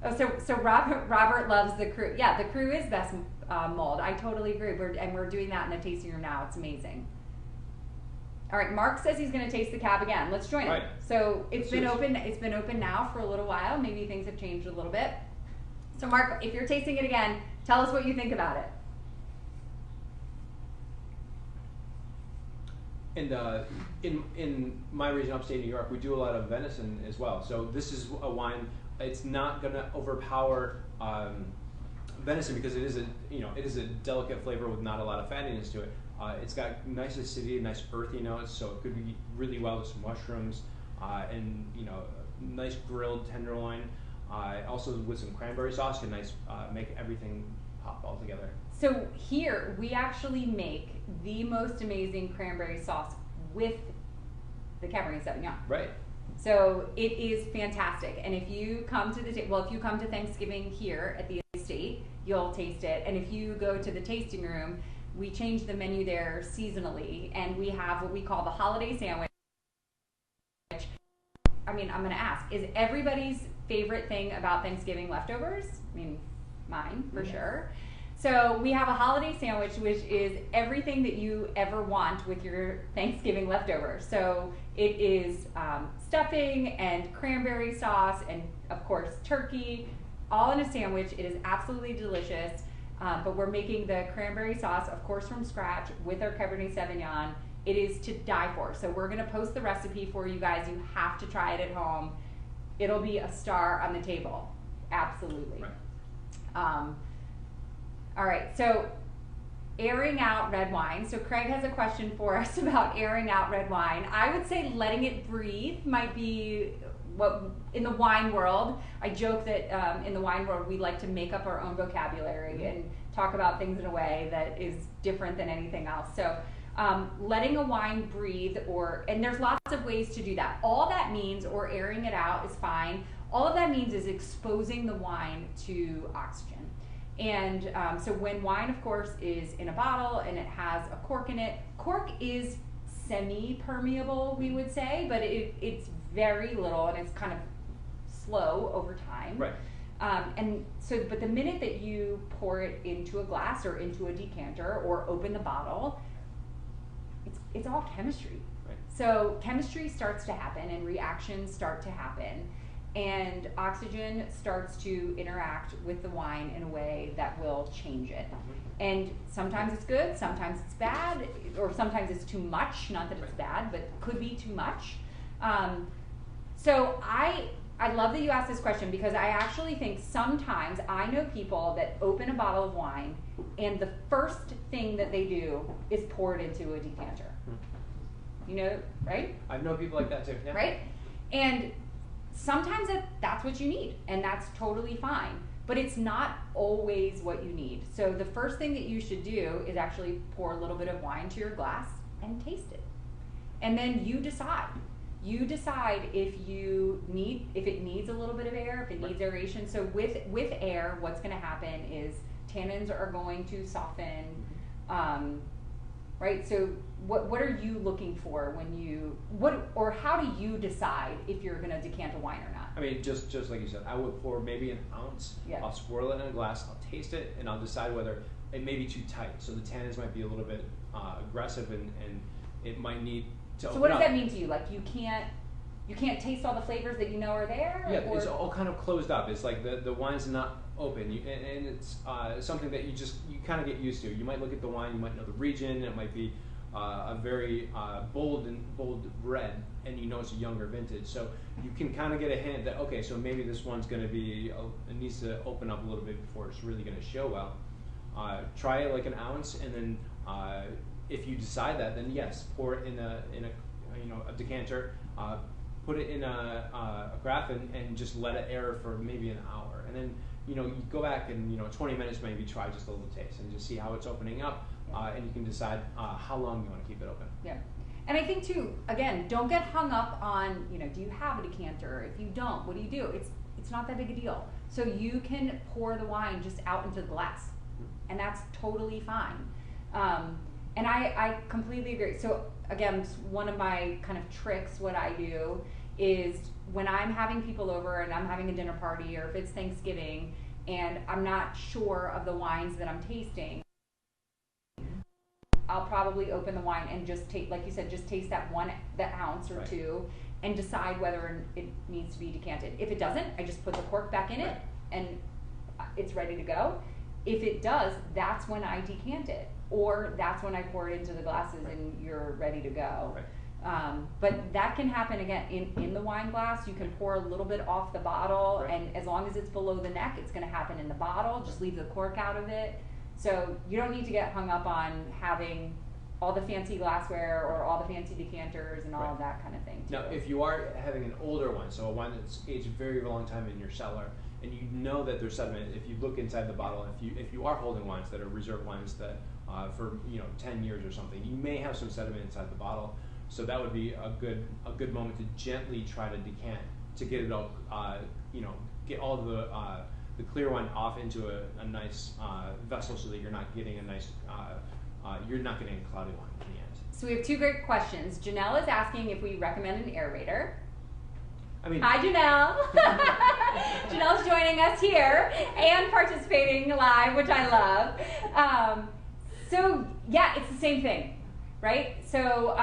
Oh, so Robert loves the Cru. Yeah, the Cru is best mulled. I totally agree. We're doing that in a tasting room now. It's amazing. All right, Mark says he's going to taste the cab again. Let's join him. So it's been open. It's been open now for a little while. Maybe things have changed a little bit. So Mark, if you're tasting it again, tell us what you think about it. And in my region, upstate New York, we do a lot of venison as well. So this is a wine. It's not going to overpower venison, because it is a delicate flavor with not a lot of fattiness to it. It's got nice acidity, nice earthy notes, so it could be really well with some mushrooms and nice grilled tenderloin. Also with some cranberry sauce can make everything pop all together. So here we actually make the most amazing cranberry sauce with the Cabernet Sauvignon. Right. So it is fantastic. And if you come to if you come to Thanksgiving here at the estate, you'll taste it. And if you go to the tasting room, we change the menu there seasonally, and we have what we call the holiday sandwich. I mean, I'm going to ask, is everybody's favorite thing about Thanksgiving leftovers? I mean, mine for sure. So we have a holiday sandwich, which is everything that you ever want with your Thanksgiving leftovers. So it is stuffing and cranberry sauce and, of course, turkey, all in a sandwich. It is absolutely delicious. But we're making the cranberry sauce, of course, from scratch with our Cabernet Sauvignon. It is to die for. So we're going to post the recipe for you guys. You have to try it at home. It'll be a star on the table. Absolutely. Right. All right, so airing out red wine. So Craig has a question for us about airing out red wine. I would say letting it breathe might be what, in the wine world, I joke that in the wine world we like to make up our own vocabulary and talk about things in a way that is different than anything else. So letting a wine breathe, and there's lots of ways to do that. All that means, or airing it out is fine, all of that means is exposing the wine to oxygen. And so when wine, of course, is in a bottle and it has a cork in it, cork is semi-permeable, we would say, but it's very little and it's kind of slow over time. Right. And so, but the minute that you pour it into a glass or into a decanter or open the bottle, it's all chemistry. Right. So chemistry starts to happen and reactions start to happen. And oxygen starts to interact with the wine in a way that will change it. And sometimes it's good, sometimes it's bad, or sometimes it's too much. Not that it's bad, but could be too much. So I love that you asked this question, because I actually think sometimes I know people that open a bottle of wine and the first thing that they do is pour it into a decanter. You know, right? I know people like that too. Yeah. Right? And sometimes that's what you need, and that's totally fine, but it's not always what you need. So the first thing that you should do is actually pour a little bit of wine to your glass and taste it. And then you decide. You decide if it needs a little bit of air, if it needs aeration. So with air, what's going to happen is tannins are going to soften, right? So what are you looking for or how do you decide if you're going to decant a wine or not? I mean, just like you said, I would pour maybe an ounce. Yeah. I'll swirl it in a glass. I'll taste it, and I'll decide whether it may be too tight. So the tannins might be a little bit aggressive, and it might need to. So what does that mean to you? Like you can't taste all the flavors that you know are there? Yeah, or? it's all kind of closed up. It's like the wine's not open, and it's something that you kind of get used to. You might look at the wine, you might know the region. It might be a very bold red, and you know it's a younger vintage. So you can kind of get a hint that, okay, so maybe this one's going to be, it needs to open up a little bit before it's really going to show well. Try it like an ounce, and then if you decide that, then yes, pour it in a decanter. Put it in a graph and just let it air for maybe an hour, and then you go back and 20 minutes maybe try just a little taste and just see how it's opening up. And you can decide how long you want to keep it open. Yeah. And I think too, again, don't get hung up on, do you have a decanter? If you don't, what do you do? It's not that big a deal. So you can pour the wine just out into the glass, and that's totally fine. And I completely agree. So again, one of my kind of tricks, what I do is when I'm having people over and I'm having a dinner party, or if it's Thanksgiving and I'm not sure of the wines that I'm tasting, I'll probably open the wine and just taste, like you said, just taste that ounce or two, and decide whether it needs to be decanted. If it doesn't, I just put the cork back in it, and it's ready to go. If it does, that's when I decant it, or that's when I pour it into the glasses and you're ready to go. But that can happen again in the wine glass. You can pour a little bit off the bottle, and as long as it's below the neck, it's going to happen in the bottle. Just leave the cork out of it. So you don't need to get hung up on having all the fancy glassware or all the fancy decanters and all Right. of that kind of thing. Now, if you are having an older one, so a wine that's aged a very long time in your cellar, and you know that there's sediment, if you look inside the bottle, if you are holding wines that are reserve wines that for 10 years or something, you may have some sediment inside the bottle. So that would be a good moment to gently try to decant to get it all get all the clear wine off into a nice vessel so that you're not getting a nice you're not getting a cloudy wine in the end. So we have two great questions. Janelle is asking if we recommend an aerator. I mean, Hi, Janelle. Janelle's joining us here and participating live, which I love. So yeah, it's the same thing, right? So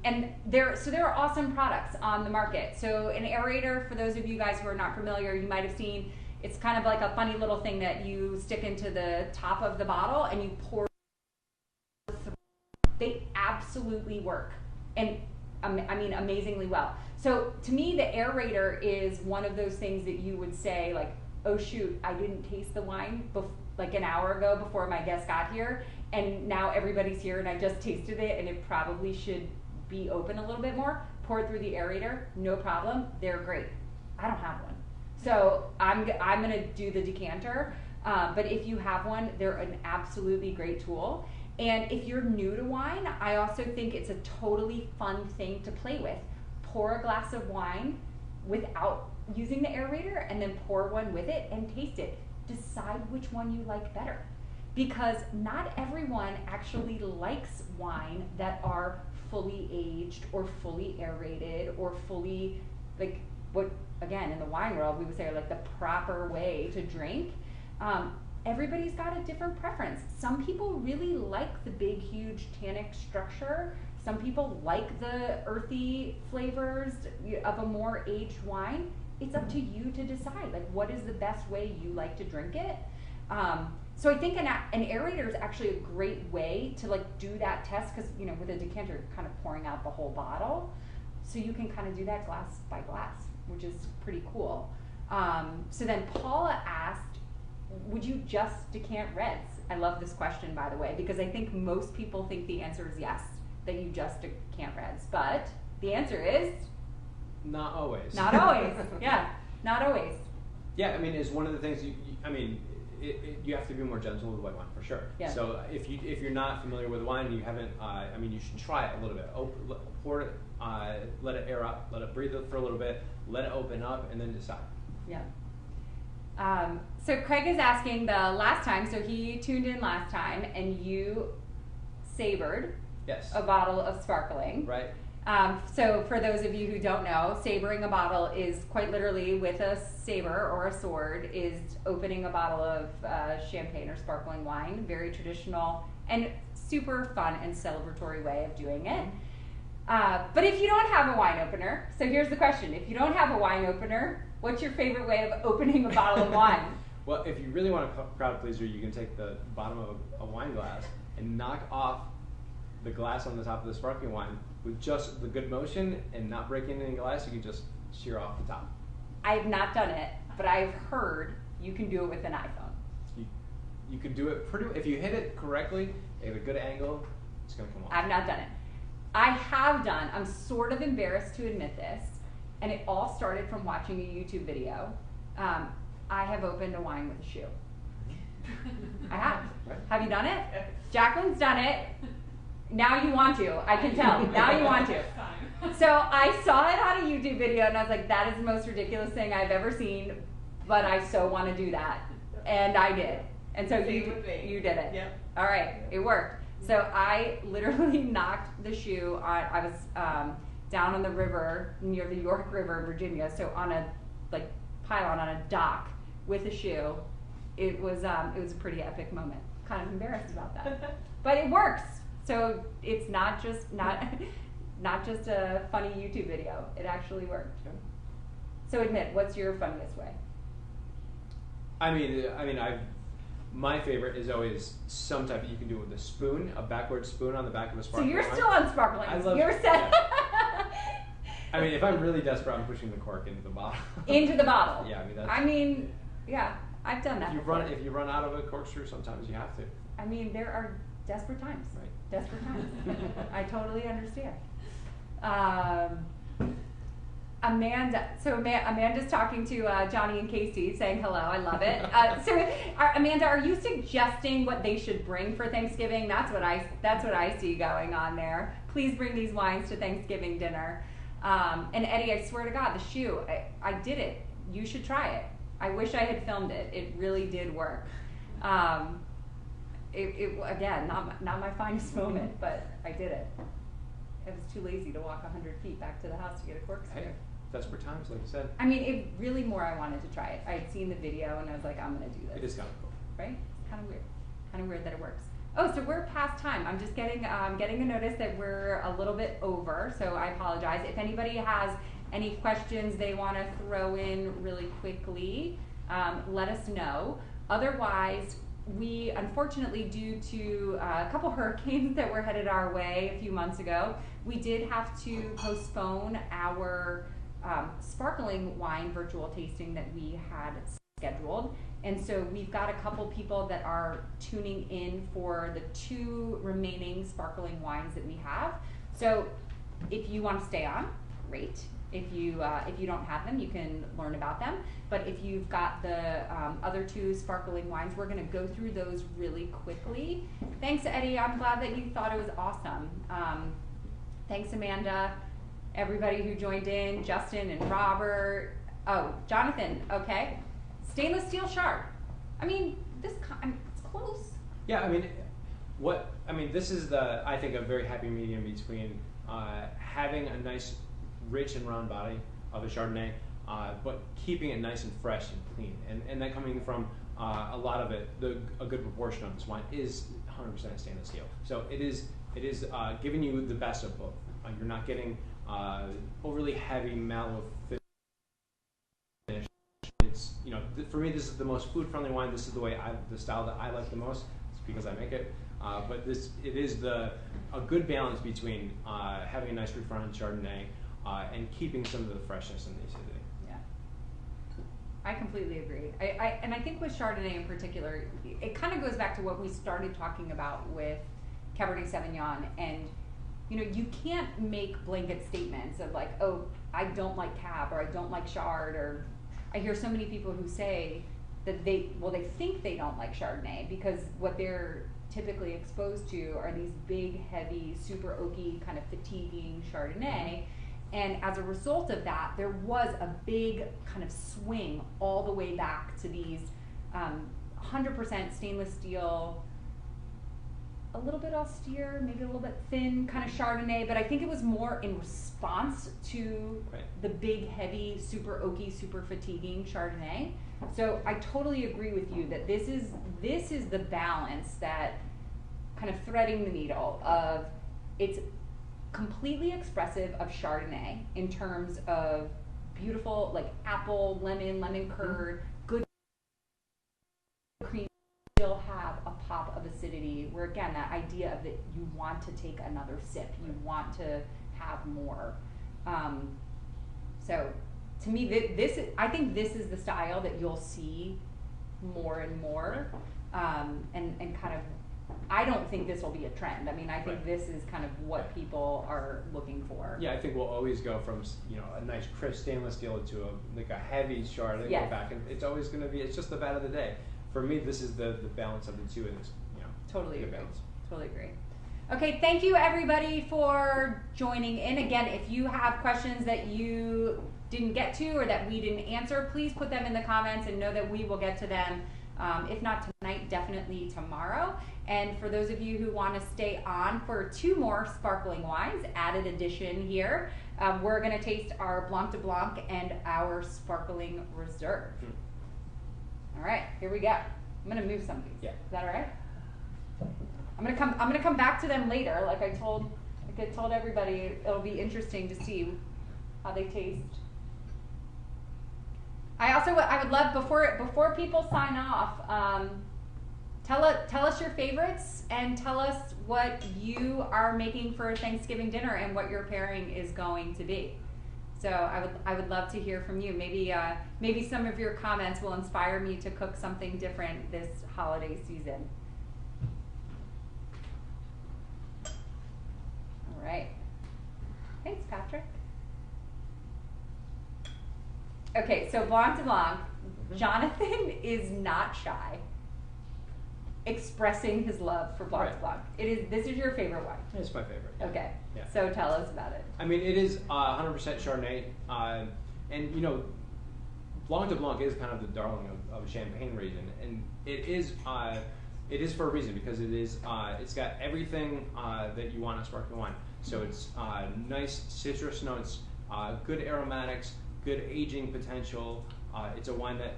and there are awesome products on the market. So an aerator, for those of you guys who are not familiar, you might have seen. It's kind of like a funny little thing that you stick into the top of the bottle and you pour. They absolutely work, and I mean amazingly well. So to me, the aerator is one of those things that you would say like, oh shoot, I didn't taste the wine like an hour ago before my guest got here, and now everybody's here and I just tasted it and it probably should be open a little bit more. Pour it through the aerator, no problem. They're great. I don't have one, so I'm gonna do the decanter. But if you have one, they're an absolutely great tool. And if you're new to wine, I also think it's a totally fun thing to play with. Pour a glass of wine without using the aerator and then pour one with it and taste it. Decide which one you like better. Because not everyone actually likes wine that are fully aged or fully aerated or fully, like what, again, in the wine world, we would say like the proper way to drink. Everybody's got a different preference. Some people really like the big, huge tannic structure. Some people like the earthy flavors of a more aged wine. It's up to you to decide, like, what is the best way you like to drink it. So I think an aerator is actually a great way to like do that test, because with a decanter you're kind of pouring out the whole bottle, so you can kind of do that glass by glass, which is pretty cool. So then Paula asked, would you just decant reds? I love this question, by the way, because I think most people think the answer is yes, that you just decant reds, but the answer is not always. Not always. Yeah, not always. Yeah, I mean, it's one of the things. You have to be more gentle with white wine for sure. Yeah. So if you're not familiar with wine and you haven't, you should try it a little bit. Pour it, let it air up, let it breathe for a little bit, let it open up, and then decide. Yeah. So Craig is asking the last time, so he tuned in last time, and you savored Yes. a bottle of sparkling. Right. So for those of you who don't know, sabering a bottle is quite literally, with a saber or a sword, is opening a bottle of champagne or sparkling wine. Very traditional and super fun and celebratory way of doing it. But if you don't have a wine opener, so here's the question. If you don't have a wine opener, what's your favorite way of opening a bottle of wine? Well, if you really want a crowd pleaser, you can take the bottom of a wine glass and knock off the glass on the top of the sparkling wine with just the good motion and not breaking any glass. You can just shear off the top. I've not done it, but I've heard you can do it with an iPhone. You could do it if you hit it correctly at a good angle, it's going to come off. I've not done it. I have done, I'm sort of embarrassed to admit this, and it all started from watching a YouTube video. I have opened a wine with a shoe. I have. Right. Have you done it? Jacqueline's done it. Now you want to, I can tell. Now you want to. So I saw it on a YouTube video and I was like, that is the most ridiculous thing I've ever seen, but I so want to do that. And I did. And so you did it. Yep. All right, it worked. So I literally knocked the shoe on, I was down on the river, near the York River, Virginia, so on a pylon on a dock with a shoe. It was a pretty epic moment. Kind of embarrassed about that. But it works. So it's not just a funny YouTube video. It actually worked. Okay. So admit, what's your funniest way? My favorite is always some type. You can do it with a spoon, a backward spoon on the back of a So sparkling you're wine. still on sparkling. I love You're it, set. I mean, if I'm really desperate, I'm pushing the cork into the bottle. Into the bottle. Yeah, that's. Yeah, I've done that. If you run out of a corkscrew, sometimes you have to. I mean, there are Desperate times. Right. Desperate times. I totally understand. Amanda's talking to Johnny and Casey, saying hello. I love it. Amanda, are you suggesting what they should bring for Thanksgiving? That's what I see going on there. Please bring these wines to Thanksgiving dinner. And Eddie, I swear to God, the shoe, I did it. You should try it. I wish I had filmed it. It really did work. Again, not my finest moment, but I did it. I was too lazy to walk 100 feet back to the house to get a corkscrew. Hey, desperate times, like you said. I mean, it really more I wanted to try it. I had seen the video and I was like, I'm gonna do this. It is kind of cool. Right? It's kind of weird. Kind of weird that it works. Oh, so we're past time. I'm just getting a notice that we're a little bit over, so I apologize. If anybody has any questions they want to throw in really quickly, let us know. Otherwise, we unfortunately, due to a couple hurricanes that were headed our way a few months ago, we did have to postpone our sparkling wine virtual tasting that we had scheduled. And so we've got a couple people that are tuning in for the 2 remaining sparkling wines that we have. So if you want to stay on, great. If you don't have them, you can learn about them. But if you've got the other 2 sparkling wines, we're going to go through those really quickly. Thanks, Eddie. I'm glad that you thought it was awesome. Thanks, Amanda. Everybody who joined in, Justin and Robert. Oh, Jonathan. Okay. Stainless steel shard. I mean, it's close. Yeah, this is I think a very happy medium between having a nice, rich and round body of a Chardonnay, but keeping it nice and fresh and clean. And that coming from a lot of it, a good proportion of this wine is 100% stainless steel. So it is giving you the best of both. You're not getting overly heavy, mellow finish. It's, for me, this is the most food-friendly wine. This is the style that I like the most. It's because I make it. But it is a good balance between having a nice refined Chardonnay and keeping some of the freshness and the acidity. Yeah, I completely agree. And I think with Chardonnay in particular, it kind of goes back to what we started talking about with Cabernet Sauvignon. And you can't make blanket statements of like, oh, I don't like Cab or I don't like Chard, or I hear so many people who say that they think they don't like Chardonnay because what they're typically exposed to are these big, heavy, super oaky, kind of fatiguing Chardonnay. And as a result of that, there was a big kind of swing all the way back to these 100% stainless steel, a little bit austere, maybe a little bit thin kind of Chardonnay, but I think it was more in response to the big, heavy, super oaky, super fatiguing Chardonnay. So I totally agree with you that this is the balance that kind of threading the needle of it's completely expressive of Chardonnay in terms of beautiful like apple, lemon curd, good cream, still have a pop of acidity where again that idea of that you want to take another sip, you want to have more. So to me, I think this is the style that you'll see more and more, and kind of. I don't think this will be a trend. I mean, I think this is kind of what people are looking for. Yeah, I think we'll always go from a nice crisp stainless steel to a heavy Chard. Go back, and it's always going to be. It's just the bat of the day. For me, this is the balance of the two, and it's totally agree. Balance. Totally agree. Okay, thank you everybody for joining in. Again, if you have questions that you didn't get to or that we didn't answer, please put them in the comments and know that we will get to them. If not tonight, definitely tomorrow. And for those of you who want to stay on for 2 more sparkling wines, added edition here, we're going to taste our Blanc de Blanc and our Sparkling Reserve. All right, here we go. I'm going to move some of these. Yeah. Is that all right? I'm going to come back to them later. Like I told everybody, it'll be interesting to see how they taste. I would love before people sign off, tell us your favorites and tell us what you are making for Thanksgiving dinner and what your pairing is going to be. So I would love to hear from you. Maybe some of your comments will inspire me to cook something different this holiday season. Okay, so Blanc de Blanc, Jonathan is not shy expressing his love for Blanc de Right. Blanc. This is your favorite wine. It's my favorite. Okay, Yeah. so tell us about it. I mean, it is 100% Chardonnay, and you know, Blanc de Blanc is kind of the darling of Champagne region, and it is for a reason because it's got everything that you want in a sparkling wine. So it's nice citrus notes, good aromatics, good aging potential. It's a wine that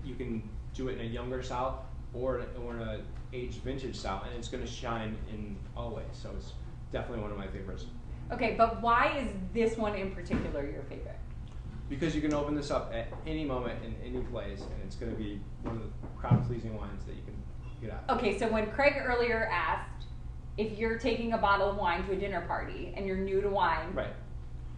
you can do it in a younger style or in a aged vintage style, and it's going to shine in all ways. So it's definitely one of my favorites. Okay, but why is this one in particular your favorite? Because you can open this up at any moment in any place, and it's going to be one of the crowd-pleasing wines that you can get out. Okay, so when Craig earlier asked if you're taking a bottle of wine to a dinner party and you're new to wine, Right.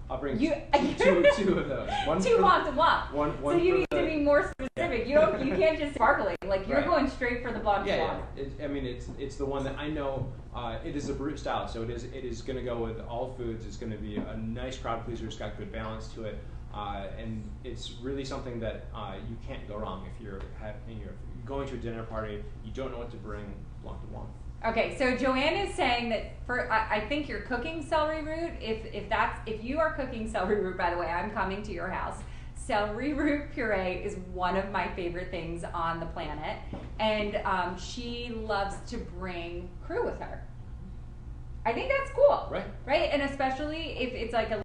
I'll bring You- two of those. One two for Blanc de Blanc. one So for you need the- to be more specific. You can't just sparkling. Like you're Right. going straight for the Blanc de Yeah, Blanc. I mean, it's the one that I know. It is a brut style, so it is going to go with all foods. It's going to be a nice crowd pleaser. It's got good balance to it, and it's really something that you can't go wrong if you're going to a dinner party. You don't know what to bring. Blanc de Blanc. Okay, so Joanne is saying that I think you're cooking celery root. If you are cooking celery root, by the way, I'm coming to your house. Celery root puree is one of my favorite things on the planet, and she loves to bring crew with her. I think that's cool, Right. Right, and especially if it's like a.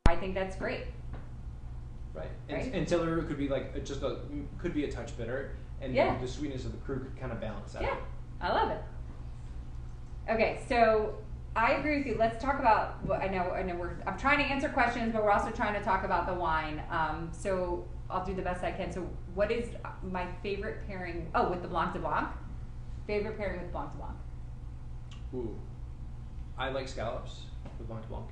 I think that's great. Right. Right. And celery root could be like could be a touch bitter, and Yeah. the sweetness of the crew could kind of balance that. Yeah, I love it. Okay, so I agree with you. Let's talk about. I know. I'm trying to answer questions, but we're also trying to talk about the wine. So I'll do the best I can. So, what is my favorite pairing? Oh, with the Blanc de Blanc. Favorite pairing with Blanc de Blanc. Ooh, I like scallops with Blanc de Blanc.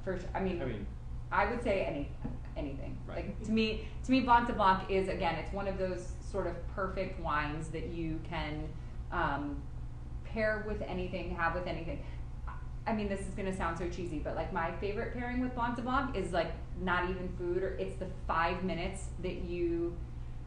First, I mean, I would say anything. Right. Like to me, Blanc de Blanc is again, it's one of those sort of perfect wines that you can pair with anything, have with anything. I mean, this is gonna sound so cheesy, but like my favorite pairing with Blanc de Blanc is like not even food, or it's the 5 minutes that you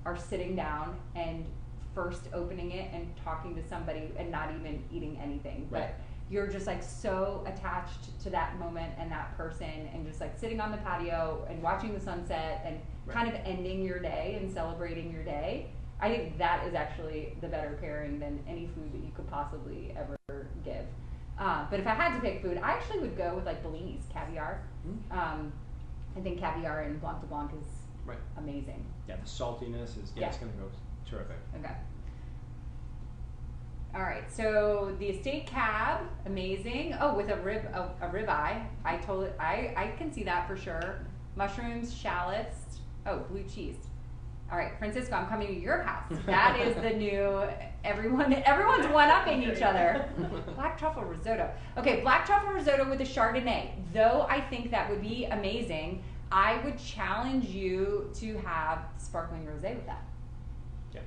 are sitting down and first opening it and talking to somebody and not even eating anything, Right. but you're just like so attached to that moment and that person, and just like sitting on the patio and watching the sunset and Right. kind of ending your day and celebrating your day. I think that is actually the better pairing than any food that you could possibly ever give. But if I had to pick food, I actually would go with like Bellini's caviar. I think caviar and Blanc de Blanc is right. amazing. Yeah, the saltiness is Yeah. it's gonna go terrific. Okay. All right. So the estate cab, amazing. Oh, with a ribeye. I can see that for sure. Mushrooms, shallots. Oh, blue cheese. All right, Francisco, I'm coming to your house. That is the new. Everyone's one-upping each other. Black truffle risotto. Okay, black truffle risotto with a Chardonnay. Though I think that would be amazing, I would challenge you to have sparkling rosé with that. Yeah.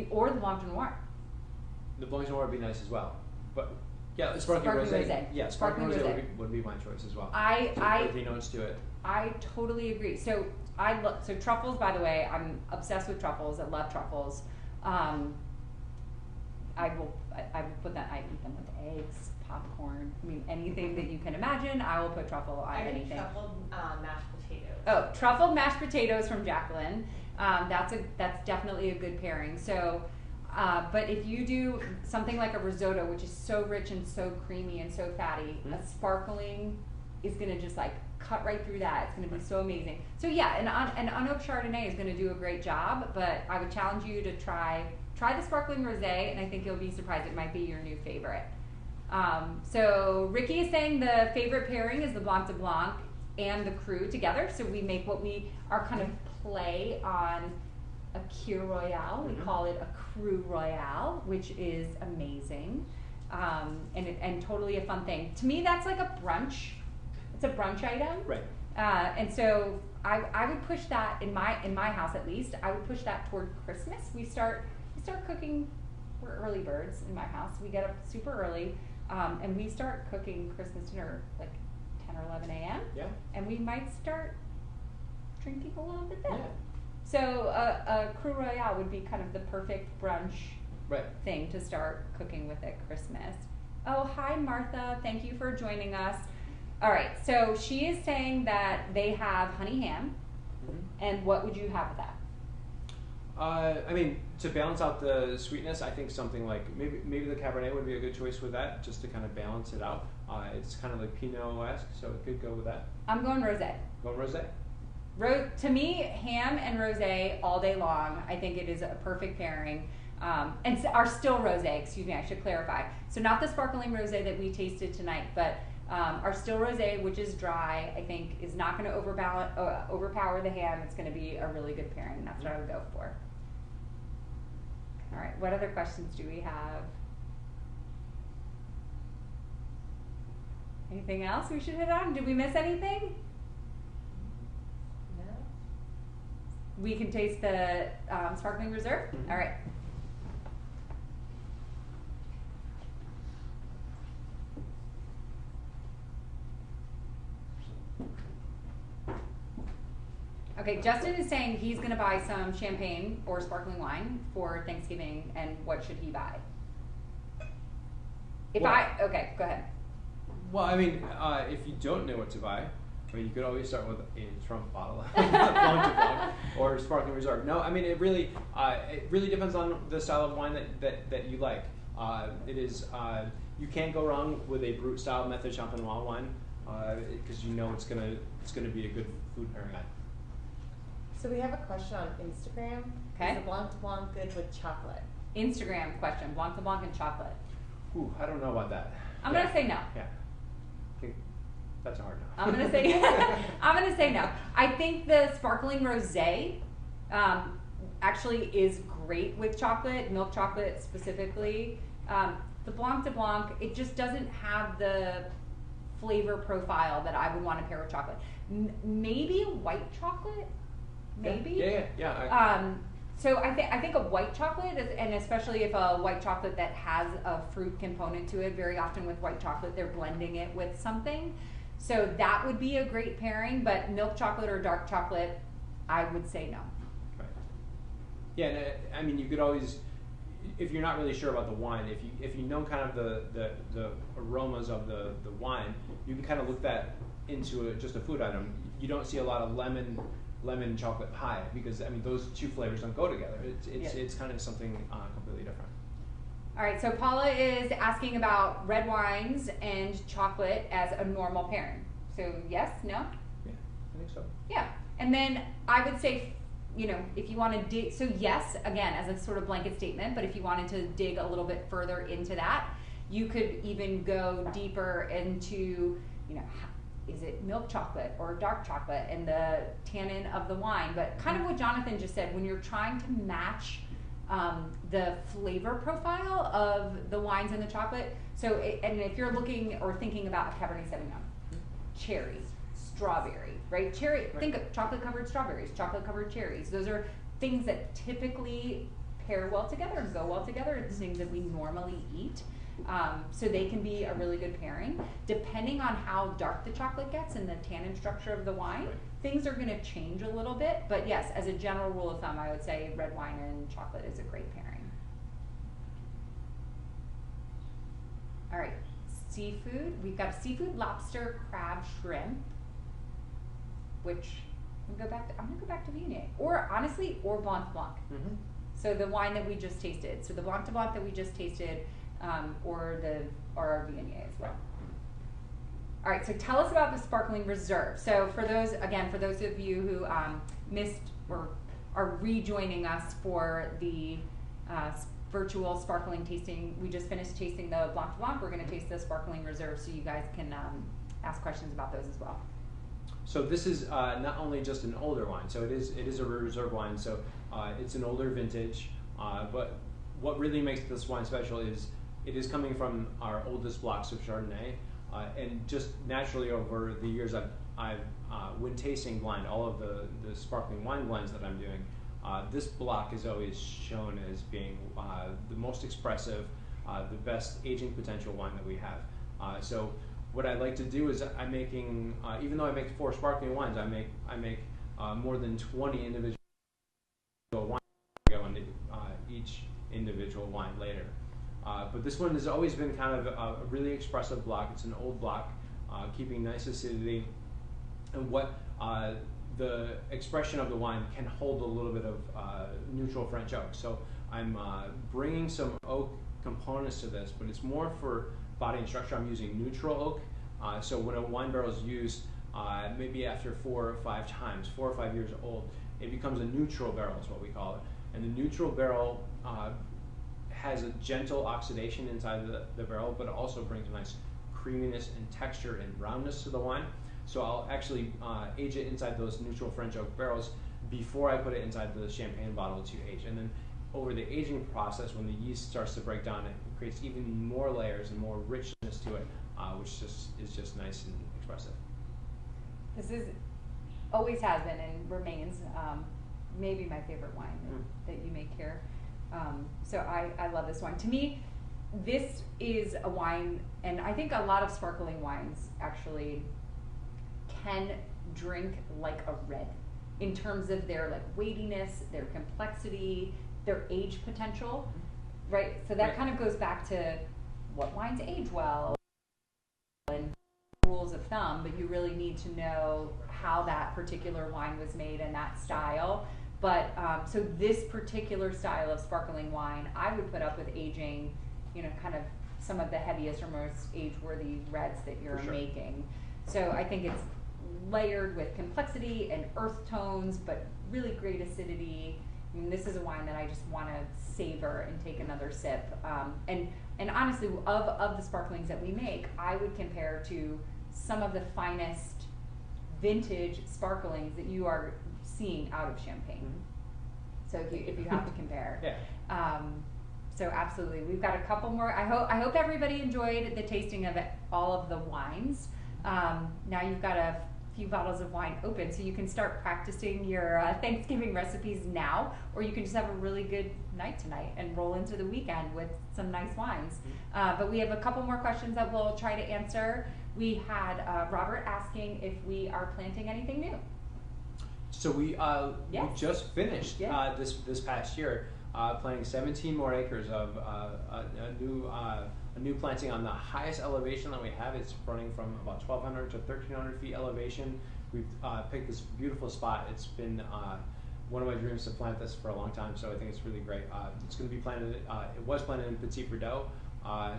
Or the Blanc de Noir. The Blanc de Noir would be nice as well, but yeah, the sparkling Sparkling rosé. rosé. Yeah, Sparkling sparkling rosé rosé. would be my choice as well. I Earthy notes to it. I totally agree. So so truffles, by the way, I'm obsessed with truffles. I love truffles. I will put that. I eat them with eggs, popcorn. I mean, anything that you can imagine, I will put truffle on I think anything. truffled mashed potatoes. Oh, truffled mashed potatoes from Jacqueline. That's definitely a good pairing. So, but if you do something like a risotto, which is so rich and so creamy and so fatty, Mhm. a sparkling is gonna just like cut right through that. It's gonna be so amazing. So yeah, an unoaked Chardonnay is gonna do a great job. But I would challenge you to try the sparkling rosé, and I think you'll be surprised. It might be your new favorite. So Ricky is saying the favorite pairing is the Blanc de Blanc and the Cru together. So we make what we are kind of play on a Kir Royale. We Mhm. call it a Cru Royale, which is amazing, and totally a fun thing. To me, that's like a brunch. It's a brunch item. Right. And so I would push that in my house, at least. I would push that toward Christmas. We start cooking. We're early birds in my house. We get up super early, and we start cooking Christmas dinner like 10 or 11 a.m. Yeah. And we might start drinking a little bit then. Yeah. So a Cru Royale would be kind of the perfect brunch Right. thing to start cooking with at Christmas. Oh, hi Martha, thank you for joining us. All right, so she is saying that they have honey ham, and what would you have with that? I mean, to balance out the sweetness, I think something like maybe the Cabernet would be a good choice with that, just to kind of balance it out. It's kind of like Pinot-esque, so it could go with that. I'm going rosé. Going rosé. To me, ham and rosé all day long. I think it is a perfect pairing. And our still rosé, excuse me, I should clarify. So not the sparkling rosé that we tasted tonight, but our still rosé, which is dry, I think is not going to overpower the ham. It's going to be a really good pairing. That's what I would go for. All right, what other questions do we have? Anything else we should hit on? Did we miss anything? No. We can taste the sparkling reserve. Mhm. All right. Okay, Justin is saying he's going to buy some champagne or sparkling wine for Thanksgiving, and what should he buy? Okay, go ahead. Well, I mean, if you don't know what to buy, I mean, you could always start with a Trump bottle of Blanc de Blanc or Sparkling Reserve. No, I mean, it really depends on the style of wine that you like. It is you can't go wrong with a Brut style Method Champenois wine because you know it's gonna be a good food pairing wine. So we have a question on Instagram. Okay. Is the Blanc de Blanc good with chocolate? Instagram question: Blanc de Blanc and chocolate. Ooh, I don't know about that. I'm gonna say no. Yeah. I think that's a hard no. I'm gonna say I'm gonna say no. I think the sparkling rosé actually is great with chocolate, milk chocolate specifically. The Blanc de Blanc, it just doesn't have the flavor profile that I would want to pair with chocolate. Maybe white chocolate, maybe. Yeah. So I think a white chocolate, and especially if a white chocolate that has a fruit component to it, very often with white chocolate they're blending it with something. So that would be a great pairing, but milk chocolate or dark chocolate, I would say no. Right. Yeah, and I mean, you could always, if you're not really sure about the wine, if you know kind of the aromas of the wine, you can kind of look that into just a food item. You don't see a lot of lemon chocolate pie because I mean those two flavors don't go together. It's kind of something completely different. All right, so Paula is asking about red wines and chocolate as a normal pairing. So yes, no? Yeah, I think so. Yeah, and then I would say, you know, if you want to dig, so yes, again, as a sort of blanket statement, but if you wanted to dig a little bit further into that, you could even go deeper into, you know, is it milk chocolate or dark chocolate and the tannin of the wine. But kind of what Jonathan just said, when you're trying to match the flavor profile of the wines and the chocolate, and if you're looking or thinking about a Cabernet Sauvignon, cherry, strawberry, right? Cherry, think of chocolate covered strawberries, chocolate covered cherries. Those are things that typically pair well together and go well together. It's things that we normally eat. So they can be a really good pairing. Depending on how dark the chocolate gets and the tannin structure of the wine, Right. things are going to change a little bit. But yes, as a general rule of thumb, I would say red wine and chocolate is a great pairing. All right, seafood. We've got seafood, lobster, crab, shrimp, which I'm gonna go back to Viognier, or honestly, or Blanc de Blanc. Mm-hmm. So the wine that we just tasted. So the Blanc de Blanc that we just tasted, or our Viognier as well. All right, so tell us about the Sparkling Reserve. So for those of you who missed or are rejoining us for the virtual sparkling tasting, we just finished tasting the Blanc de Blanc. We're going to taste the Sparkling Reserve, so you guys can ask questions about those as well. So this is not only just an older wine, so it is a reserve wine, so it's an older vintage, but what really makes this wine special is it is coming from our oldest blocks of Chardonnay, and just naturally over the years I've when tasting blind all of the sparkling wine blends that I'm doing, this block is always shown as being the most expressive, the best aging potential wine that we have. So what I like to do is I'm making, even though I make 4 sparkling wines, I make more than 20 individual wines go into each individual wine later. But this one has always been kind of a really expressive block. It's an old block, keeping nice acidity, and what the expression of the wine can hold a little bit of neutral French oak. So I'm bringing some oak components to this, but it's more for body and structure. I'm using neutral oak. So when a wine barrel is used, maybe after 4 or 5 times, 4 or 5 years old, it becomes a neutral barrel is what we call it. And the neutral barrel has a gentle oxidation inside the barrel, but it also brings a nice creaminess and texture and roundness to the wine. So I'll actually age it inside those neutral French oak barrels before I put it inside the champagne bottle to age. And then over the aging process, when the yeast starts to break down, it creates even more layers and more richness to it, which is just nice and expressive. This is always has been and remains maybe my favorite wine that you make here. So I love this wine. To me, this is a wine, and I think a lot of sparkling wines actually can drink like a red in terms of their like weightiness, their complexity, their age potential, right? So that kind of goes back to what wines age well and rules of thumb, but you really need to know how that particular wine was made and that style. But so this particular style of sparkling wine, I would put up with aging, you know, kind of some of the heaviest or most age-worthy reds that you're making. So I think it's layered with complexity and earth tones, but really great acidity. I mean, this is a wine that I just want to savor and take another sip. And honestly, of the sparklings that we make, I would compare to some of the finest vintage sparklings that you are seeing out of Champagne. So if you have to compare. So absolutely, we've got a couple more. I hope everybody enjoyed the tasting of all of the wines. Now you've got a few bottles of wine open, so you can start practicing your Thanksgiving recipes now, or you can just have a really good night tonight and roll into the weekend with some nice wines. But we have a couple more questions that we'll try to answer. We had Robert asking if we are planting anything new. So we just finished this past year planting 17 more acres of a new planting on the highest elevation that we have. It's running from about 1,200 to 1,300 feet elevation. We've picked this beautiful spot. It's been one of my dreams to plant this for a long time, so I think it's really great. It's going to be planted, it was planted in Petit Verdot,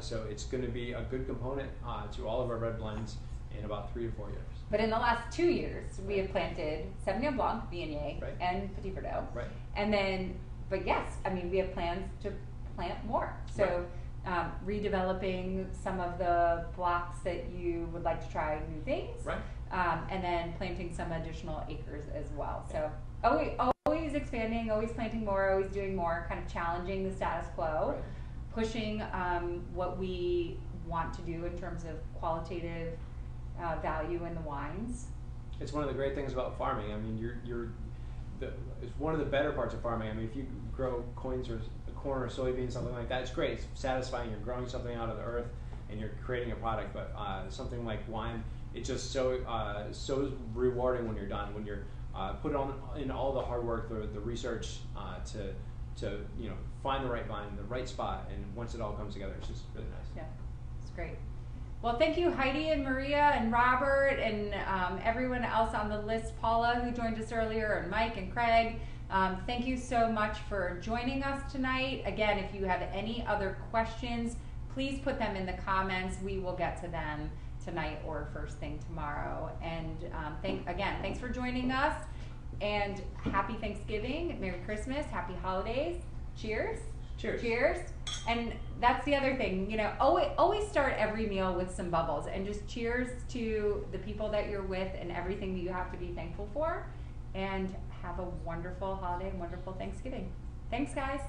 so it's going to be a good component to all of our red blends in about 3 to 4 years. But in the last 2 years, we have planted Sauvignon Blanc, Viognier, and Petit Verdot. And then, but yes, I mean, we have plans to plant more. So redeveloping some of the blocks that you would like to try new things. And then planting some additional acres as well. So always expanding, always planting more, always doing more, kind of challenging the status quo, pushing what we want to do in terms of qualitative value in the wines. It's one of the great things about farming. I mean, it's one of the better parts of farming. I mean, if you grow corn or soybeans, something like that, it's great. It's satisfying. You're growing something out of the earth and you're creating a product. But something like wine, it's just so rewarding when you're done. When you're put in all the hard work, the research to find the right vine, the right spot, and once it all comes together, it's just really nice. Yeah, it's great. Well, thank you, Heidi and Maria and Robert and everyone else on the list, Paula, who joined us earlier, and Mike and Craig. Thank you so much for joining us tonight. Again, if you have any other questions, please put them in the comments. We will get to them tonight or first thing tomorrow. And thanks for joining us. And happy Thanksgiving, Merry Christmas, Happy Holidays. Cheers. Cheers. Cheers. And that's the other thing, always start every meal with some bubbles, and just cheers to the people that you're with and everything that you have to be thankful for, and have a wonderful holiday and wonderful Thanksgiving. Thanks, guys.